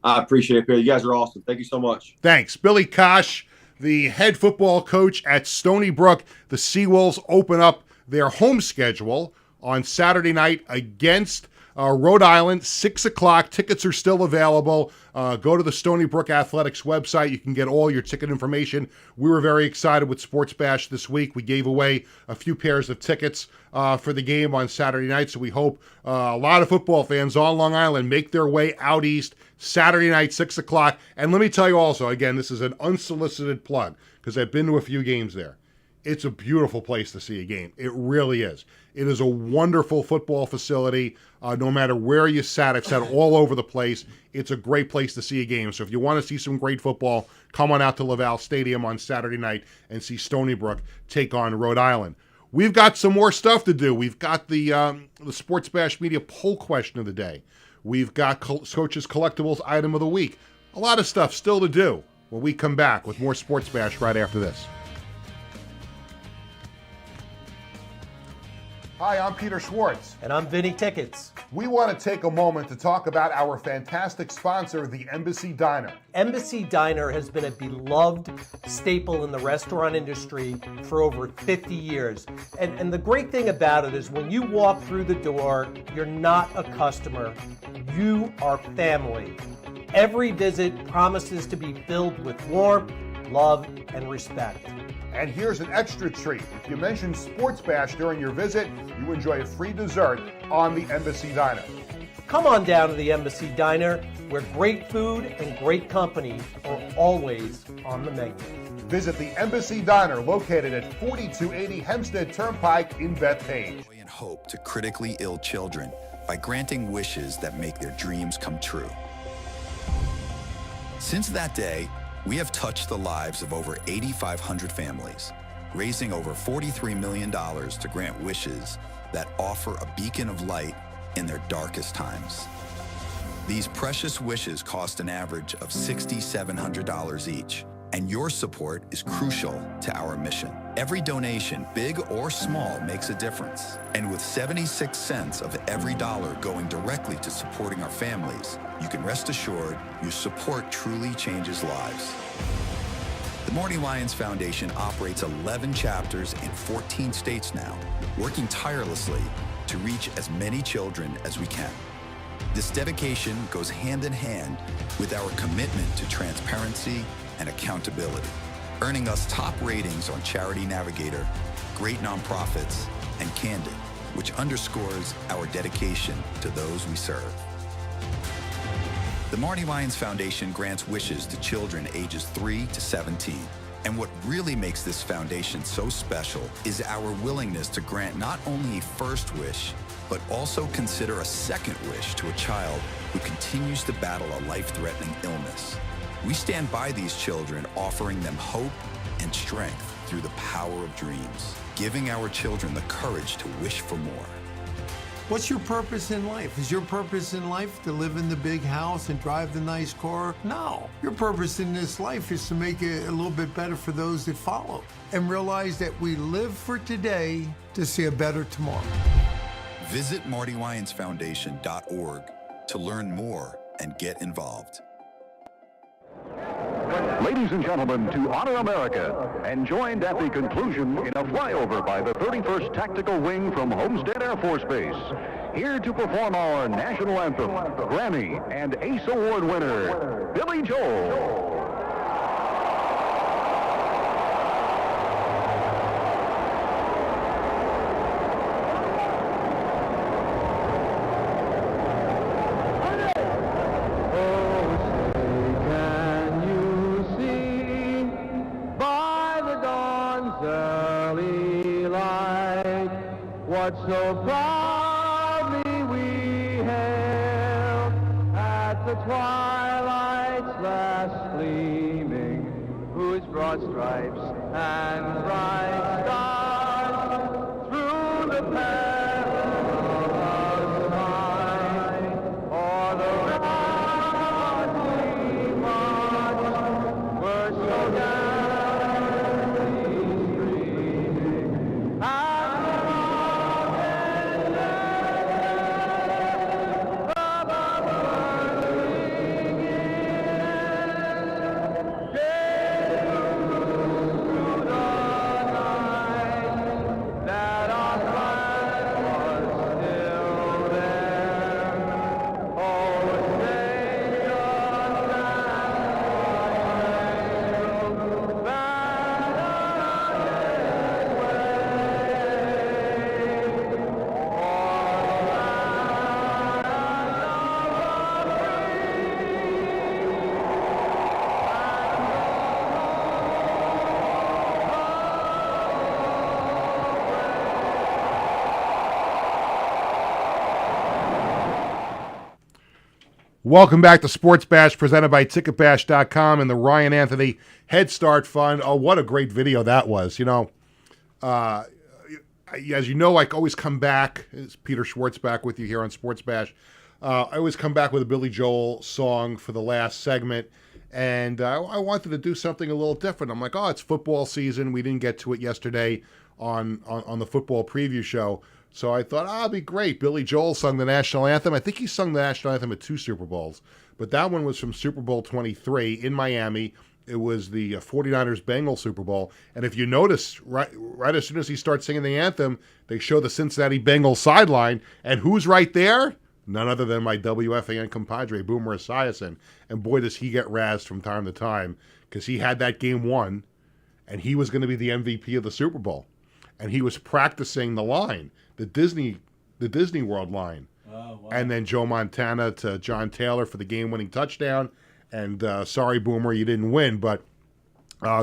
I appreciate it, Bill. You guys are awesome. Thank you so much. Thanks. Billy Kosh, the head football coach at Stony Brook. The Seawolves open up their home schedule on Saturday night against Rhode Island, 6 o'clock. Tickets are still available. Go to the Stony Brook Athletics website. You can get all your ticket information. We were very excited with Sports Bash this week. We gave away a few pairs of tickets for the game on Saturday night, so we hope a lot of football fans on Long Island make their way out east Saturday night, 6 o'clock. And let me tell you also, again, this is an unsolicited plug because I've been to a few games there. It's a beautiful place to see a game. It really is. It is a wonderful football facility. No matter where you sat, I've sat all over the place. It's a great place to see a game. So if you want to see some great football, come on out to Laval Stadium on Saturday night and see Stony Brook take on Rhode Island. We've got some more stuff to do. We've got the Sports Bash Media poll question of the day. We've got Coach's Collectibles item of the week. A lot of stuff still to do when we come back with more Sports Bash right after this. Hi, I'm Peter Schwartz. And I'm Vinny Tickets. We want to take a moment to talk about our fantastic sponsor, the Embassy Diner. Embassy Diner has been a beloved staple in the restaurant industry for over 50 years. And the great thing about it is when you walk through the door, you're not a customer, you are family. Every visit promises to be filled with warmth, love, and respect. And here's an extra treat. If you mention Sports Bash during your visit, you enjoy a free dessert on the Embassy Diner. Come on down to the Embassy Diner, where great food and great company are always on the menu. Visit the Embassy Diner, located at 4280 Hempstead Turnpike in Bethpage. And hope to critically ill children by granting wishes that make their dreams come true. Since that day, we have touched the lives of over 8,500 families, raising over $43 million to grant wishes that offer a beacon of light in their darkest times. These precious wishes cost an average of $6,700 each, and your support is crucial to our mission. Every donation, big or small, makes a difference. And with 76 cents of every dollar going directly to supporting our families, you can rest assured your support truly changes lives. The Marty Lyons Foundation operates 11 chapters in 14 states now, working tirelessly to reach as many children as we can. This dedication goes hand in hand with our commitment to transparency and accountability, earning us top ratings on Charity Navigator, Great Nonprofits, and Candid, which underscores our dedication to those we serve. The Marty Lyons Foundation grants wishes to children ages 3 to 17. And what really makes this foundation so special is our willingness to grant not only a first wish, but also consider a second wish to a child who continues to battle a life-threatening illness. We stand by these children, offering them hope and strength through the power of dreams, giving our children the courage to wish for more. What's your purpose in life? Is your purpose in life to live in the big house and drive the nice car? No. Your purpose in this life is to make it a little bit better for those that follow and realize that we live for today to see a better tomorrow. Visit MartyLyonsFoundation.org to learn more and get involved. Ladies and gentlemen, to honor America, and joined at the conclusion in a flyover by the 31st Tactical Wing from Homestead Air Force Base, here to perform our national anthem, Grammy and Ace Award winner, Billy Joel. What so proudly we hailed at the twilight's last gleaming, whose broad stripes and bright stars through the perilous night o'er the ramparts we marched were so gallantly streaming. Welcome back to Sports Bash, presented by TicketBash.com and the Ryan Anthony Head Start Fund. Oh, what a great video that was. You know, as you know, I always come back. It's Peter Schwartz back with you here on Sports Bash. I always come back with a Billy Joel song for the last segment, and I wanted to do something a little different. I'm like, oh, it's football season. We didn't get to it yesterday on the football preview show. So I thought, it'd be great. Billy Joel sung the national anthem. I think he sung the national anthem at 2 Super Bowls, but that one was from Super Bowl 23 in Miami. It was the 49ers-Bengals Super Bowl. And if you notice, right as soon as he starts singing the anthem, they show the Cincinnati Bengals sideline. And who's right there? None other than my WFAN compadre, Boomer Esiason. And boy, does he get razzed from time to time, because he had that game won, and he was going to be the MVP of the Super Bowl. And he was practicing the line, the Disney World line. Oh, wow. And then Joe Montana to John Taylor for the game-winning touchdown. And sorry, Boomer, you didn't win. But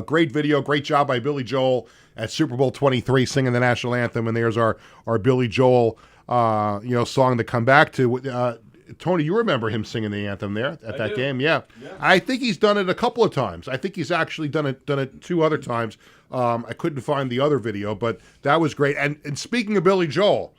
great video, great job by Billy Joel at Super Bowl 23 singing the national anthem. And there's our Billy Joel song to come back to. Tony, you remember him singing the anthem there at that game? Yeah. I think he's done it a couple of times. I think he's actually done it 2 other times. I couldn't find the other video, but that was great. And speaking of Billy Joel,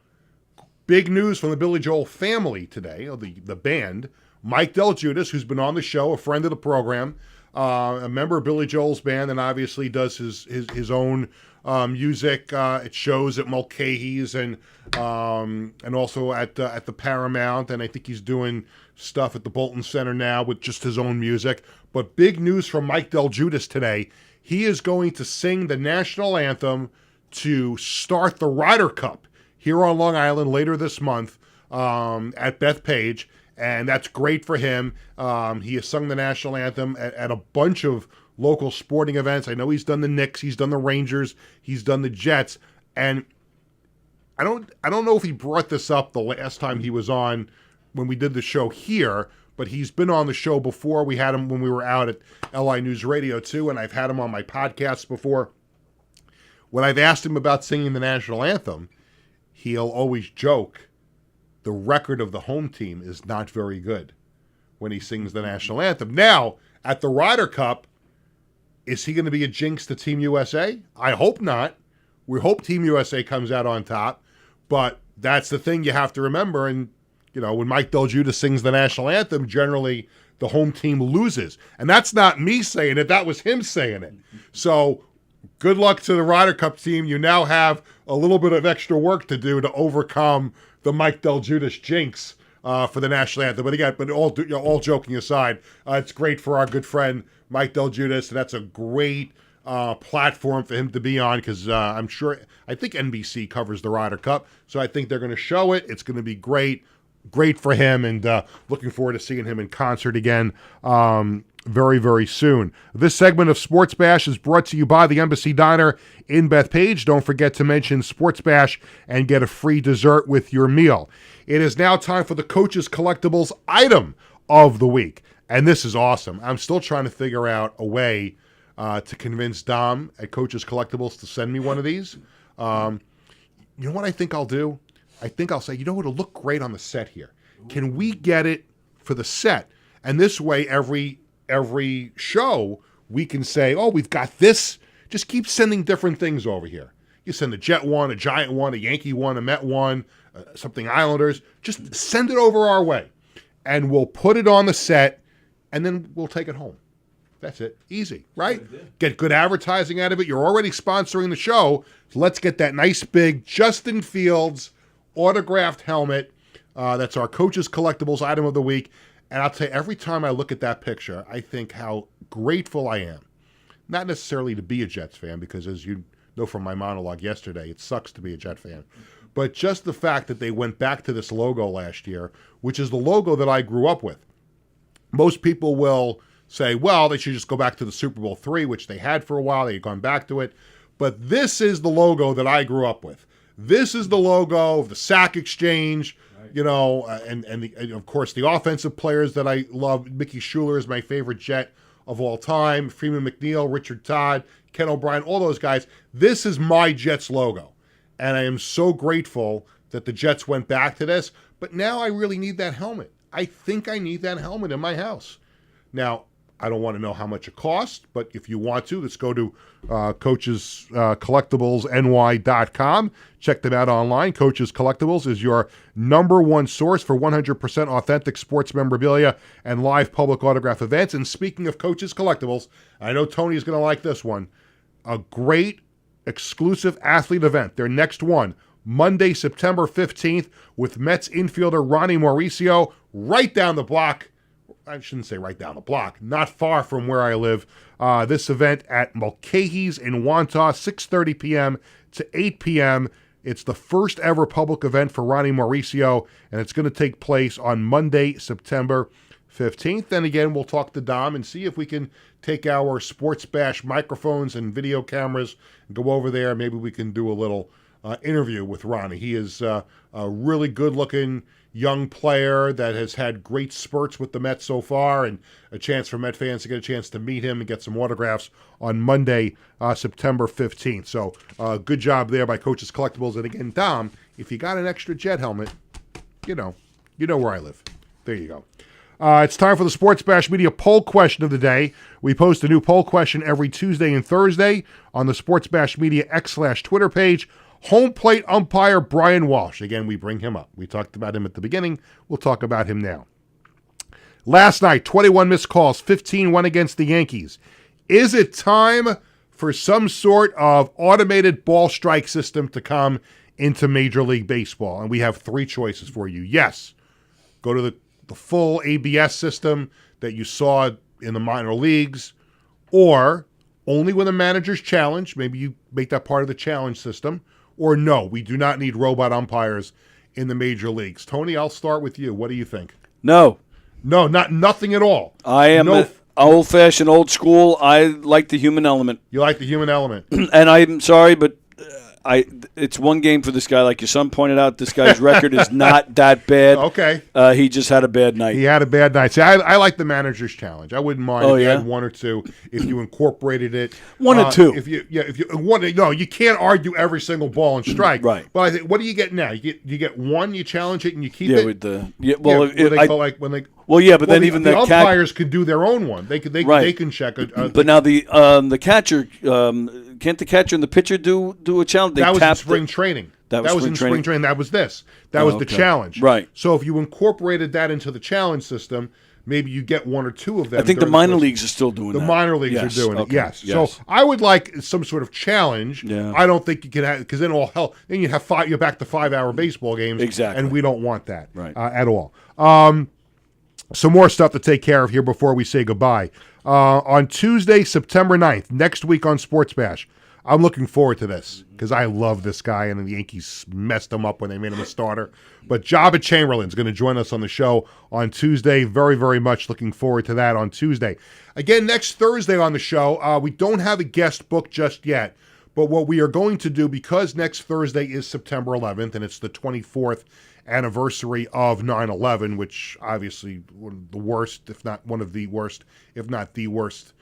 big news from the Billy Joel family today, the band. Mike Del Giudice, who's been on the show, a friend of the program, a member of Billy Joel's band, and obviously does his own music. It shows at Mulcahy's and also at the Paramount, and I think he's doing stuff at the Bolton Center now with just his own music. But big news from Mike Del Giudice today. He is going to sing the national anthem to start the Ryder Cup here on Long Island later this month at Bethpage. And that's great for him. He has sung the national anthem at a bunch of local sporting events. I know he's done the Knicks, he's done the Rangers, he's done the Jets. And I don't know if he brought this up the last time he was on when we did the show here, but he's been on the show before. We had him when we were out at LI News Radio too, and I've had him on my podcasts before. When I've asked him about singing the national anthem, he'll always joke, the record of the home team is not very good when he sings the national anthem. Now, at the Ryder Cup, is he going to be a jinx to Team USA? I hope not. We hope Team USA comes out on top, but that's the thing you have to remember. And, when Mike Del Giudice sings the national anthem, generally the home team loses. And that's not me saying it. That was him saying it. So good luck to the Ryder Cup team. You now have a little bit of extra work to do to overcome the Mike Del Giudice jinx for the national anthem. But again, all joking aside, it's great for our good friend Mike Del Giudice. And that's a great platform for him to be on, because I think NBC covers the Ryder Cup. So I think they're going to show it. It's going to be great. Great for him, and looking forward to seeing him in concert again very, very soon. This segment of Sports Bash is brought to you by the Embassy Diner in Bethpage. Don't forget to mention Sports Bash and get a free dessert with your meal. It is now time for the Coach's Collectibles item of the week, and this is awesome. I'm still trying to figure out a way to convince Dom at Coach's Collectibles to send me one of these. You know what I think I'll do? I think I'll say, it'll look great on the set here. Can we get it for the set? And this way, every show, we can say, oh, we've got this. Just keep sending different things over here. You send a Jet one, a Giant one, a Yankee one, a Met one, something Islanders. Just send it over our way. And we'll put it on the set, and then we'll take it home. That's it. Easy, right? Get good advertising out of it. You're already sponsoring the show. So let's get that nice big Justin Fields autographed helmet. That's our Coach's Collectibles item of the week. And I'll tell you, every time I look at that picture, I think how grateful I am. Not necessarily to be a Jets fan, because as you know from my monologue yesterday, it sucks to be a Jet fan. But just the fact that they went back to this logo last year, which is the logo that I grew up with. Most people will say, well, they should just go back to the Super Bowl III, which they had for a while. They had gone back to it. But this is the logo that I grew up with. This is the logo of the Sack Exchange, and of course the offensive players that I love. Mickey Schuler is my favorite Jet of all time. Freeman McNeil, Richard Todd, Ken O'Brien, all those guys. This is my Jets logo. And I am so grateful that the Jets went back to this. But now I really need that helmet. I think I need that helmet in my house. Now, I don't want to know how much it costs, but if you want to, let's go to Coaches CollectiblesNY.com. Check them out online. Coaches Collectibles is your #1 source for 100% authentic sports memorabilia and live public autograph events. And speaking of Coaches Collectibles, I know Tony's going to like this one. A great exclusive athlete event. Their next one, Monday, September 15th, with Mets infielder Ronnie Mauricio, right down the block. I shouldn't say right down the block, not far from where I live. This event at Mulcahy's in Wantagh, 6:30 p.m. to 8 p.m. It's the first ever public event for Ronnie Mauricio, and it's going to take place on Monday, September 15th. Then again, we'll talk to Dom and see if we can take our Sports Bash microphones and video cameras and go over there. Maybe we can do a little interview with Ronnie. He is a really good-looking young player that has had great spurts with the Mets so far, and a chance for Met fans to get a chance to meet him and get some autographs on Monday, September 15th. So good job there by Coaches Collectibles. And again, Dom, if you got an extra Jet helmet, you know where I live. There you go. It's time for the Sports Bash Media poll question of the day. We post a new poll question every Tuesday and Thursday on the Sports Bash Media X/Twitter page. Home plate umpire Brian Walsh. Again, we bring him up. We talked about him at the beginning. We'll talk about him now. Last night, 21 missed calls, 15 went against the Yankees. Is it time for some sort of automated ball strike system to come into Major League Baseball? And we have 3 choices for you. Yes, go to the full ABS system that you saw in the minor leagues, or only when the manager's challenged. Maybe you make that part of the challenge system. Or no, we do not need robot umpires in the major leagues. Tony, I'll start with you. What do you think? No, nothing at all. I am old-fashioned, old school. I like the human element. You like the human element. And I'm sorry, but it's one game for this guy. Like your son pointed out, this guy's record is not that bad. Okay. He just had a bad night. He had a bad night. See, I like the manager's challenge. I wouldn't mind if you had 1 or 2 if you incorporated it. 1 or 2. If you you can't argue every single ball and strike. Right. But I think, what do you get now? You get 1, you challenge it, and you keep it. But then even the umpires could do their own one. They can check it. But now the catcher can't the catcher and the pitcher do a challenge? That was in spring training. That was in spring training. That was this. That was the challenge. Right. So if you incorporated that into the challenge system, maybe you get 1 or 2 of them. I think the minor leagues are still doing that. The minor leagues are doing it, yes. So I would like some sort of challenge. Yeah. I don't think you can have, because then then you'd have you're back to 5-hour baseball games. Exactly. And we don't want that at all. Some more stuff to take care of here before we say goodbye. On Tuesday, September 9th, next week on Sports Bash, I'm looking forward to this because I love this guy, and the Yankees messed him up when they made him a starter. But Jabba Chamberlain's going to join us on the show on Tuesday. Very, very much looking forward to that on Tuesday. Again, next Thursday on the show, we don't have a guest booked just yet, but what we are going to do, because next Thursday is September 11th, and it's the 24th anniversary of 9/11, which obviously one of the worst, if not one of the worst, if not the worst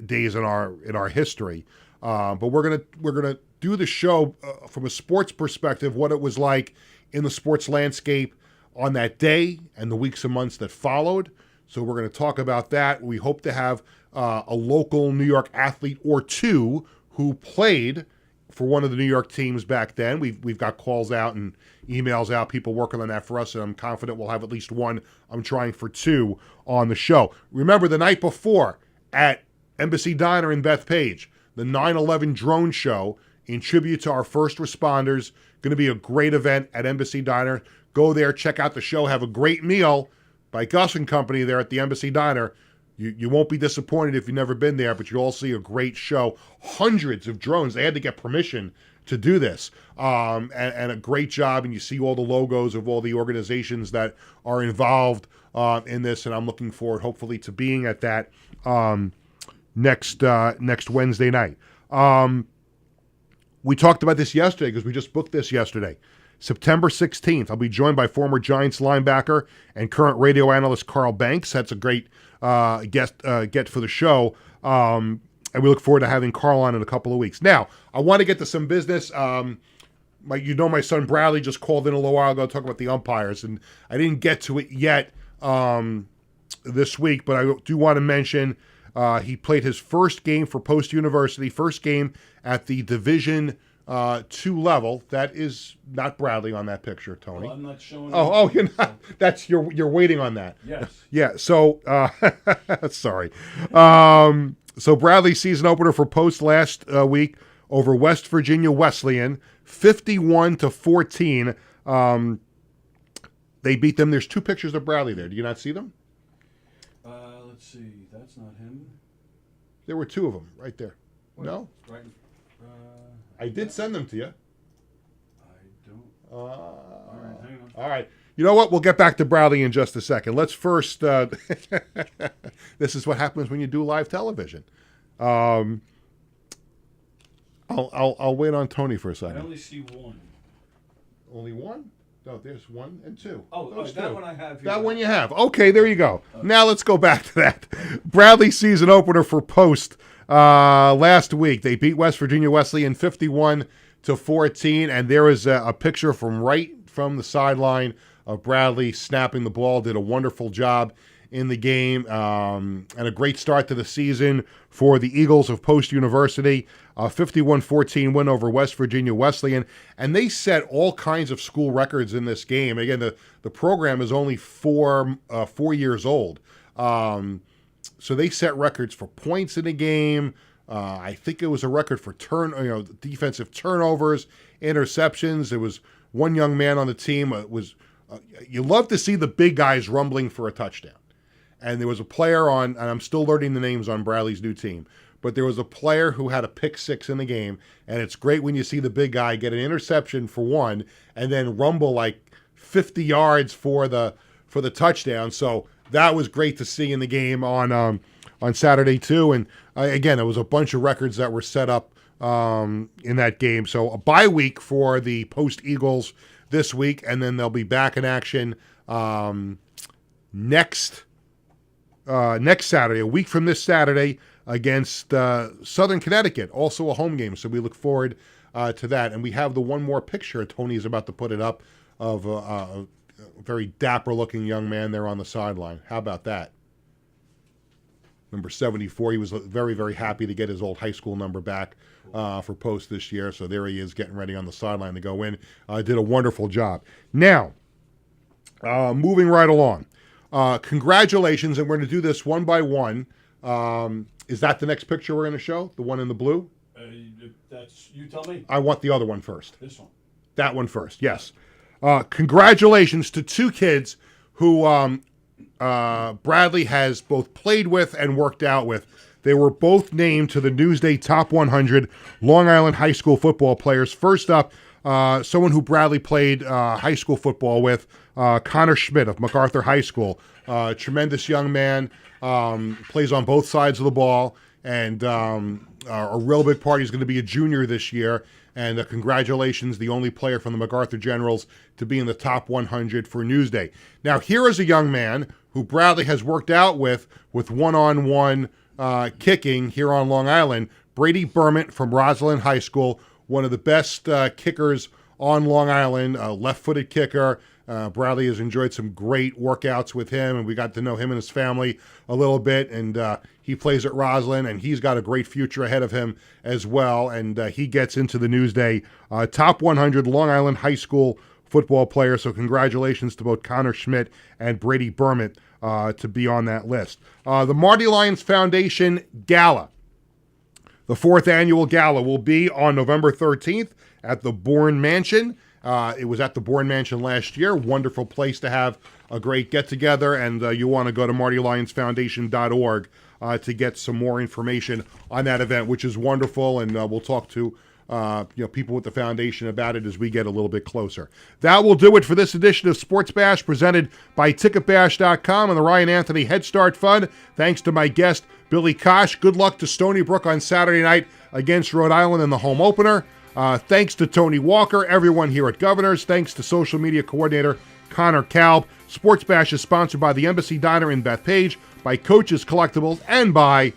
days in our history. But we're gonna do the show from a sports perspective, what it was like in the sports landscape on that day and the weeks and months that followed. So we're going to talk about that. We hope to have a local New York athlete or 2 who played for one of the New York teams back then. We've got calls out and emails out, people working on that for us, and I'm confident we'll have at least 1. I'm trying for 2 on the show. Remember, the night before at Embassy Diner in Bethpage, the 9/11 drone show in tribute to our first responders. Going to be a great event at Embassy Diner. Go there, check out the show, have a great meal by Gus and Company there at the Embassy Diner. You won't be disappointed if you've never been there, but you'll all see a great show. Hundreds of drones. They had to get permission to do this. And a great job, and you see all the logos of all the organizations that are involved in this, and I'm looking forward, hopefully, to being at that next Wednesday night. We talked about this yesterday because we just booked this yesterday. September 16th, I'll be joined by former Giants linebacker and current radio analyst Carl Banks. That's a great get for the show. And we look forward to having Carl on in a couple of weeks. Now, I want to get to some business. my son Bradley just called in a little while ago to talk about the umpires, and I didn't get to it yet this week, but I do want to mention he played his first game for Post University, first game at the Division 2 level. That is not Bradley on that picture, Tony. Well, I'm not showing. You're not. That's you're waiting on that. Yes. Yeah. So sorry. So Bradley's season opener for Post last week over West Virginia Wesleyan, 51-14. They beat them. There's two pictures of Bradley there. Do you not see them? Let's see. That's not him. There were two of them right there. What? No? Right. I did send them to you. I don't. All right, hang on. All right. You know what? We'll get back to Bradley in just a second. Let's first. This is what happens when you do live television. I'll wait on Tony for a second. I only see one. Only one? No, there's 1 and 2. Oh, that one I have here. That one you have. Okay, there you go. Now let's go back to that. Bradley season opener for Post last week. They beat West Virginia Wesleyan 51-14, and there is a picture from right from the sideline of Bradley snapping the ball. Did a wonderful job in the game, and a great start to the season for the Eagles of Post University. 51-14 win over West Virginia Wesleyan, and they set all kinds of school records in this game. Again, the program is only 4 years old, so they set records for points in the game. I think it was a record for defensive turnovers, interceptions. There was one young man on the team. You love to see the big guys rumbling for a touchdown. And there was a player on, and I'm still learning the names on Bradley's new team, but there was a player who had a pick 6 in the game, and it's great when you see the big guy get an interception for one and then rumble like 50 yards for the touchdown. So that was great to see in the game on Saturday too. And again, there was a bunch of records that were set up in that game. So a bye week for the Post Eagles this week, and then they'll be back in action next Saturday, a week from this Saturday, against Southern Connecticut, also a home game. So we look forward to that. And we have the one more picture. Tony is about to put it up of a very dapper-looking young man there on the sideline. How about that? Number 74. He was very, very happy to get his old high school number back for Post this year. So there he is getting ready on the sideline to go in. Did a wonderful job. Now, moving right along. Congratulations, and we're going to do this one by one. Is that the next picture we're going to show? The one in the blue? You tell me. I want the other one first. This one. That one first, yes. Congratulations to two kids who Bradley has both played with and worked out with. They were both named to the Newsday Top 100 Long Island High School football players. First up, someone who Bradley played high school football with, Connor Schmidt of MacArthur High School. Tremendous young man, plays on both sides of the ball, and a real big part. He's going to be a junior this year. And congratulations, the only player from the MacArthur Generals to be in the top 100 for Newsday. Now, here is a young man who Bradley has worked out with one-on-one kicking here on Long Island. Brady Bermant from Roslyn High School, one of the best kickers on Long Island, a left-footed kicker. Bradley has enjoyed some great workouts with him, and we got to know him and his family a little bit, and he plays at Roslyn, and he's got a great future ahead of him as well, and he gets into the Newsday Top 100 Long Island High School football player, so congratulations to both Connor Schmidt and Brady Bermant to be on that list. The Marty Lyons Foundation Gala, the 4th annual gala, will be on November 13th at the Bourne Mansion. It was at the Bourne Mansion last year. Wonderful place to have a great get-together, and you want to go to MartyLyonsFoundation.org to get some more information on that event, which is wonderful, and we'll talk to people with the foundation about it as we get a little bit closer. That will do it for this edition of Sports Bash, presented by TicketBash.com and the Ryan Anthony Head Start Fund. Thanks to my guest, Billy Kosh. Good luck to Stony Brook on Saturday night against Rhode Island in the home opener. Thanks to Tony Walker, everyone here at Governors. Thanks to social media coordinator Connor Kalb. Sports Bash is sponsored by the Embassy Diner in Bethpage, by Coaches Collectibles, and by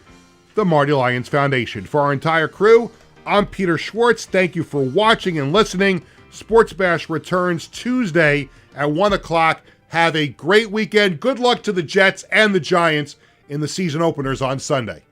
the Marty Lyons Foundation. For our entire crew, I'm Peter Schwartz. Thank you for watching and listening. Sports Bash returns Tuesday at 1 o'clock. Have a great weekend. Good luck to the Jets and the Giants in the season openers on Sunday.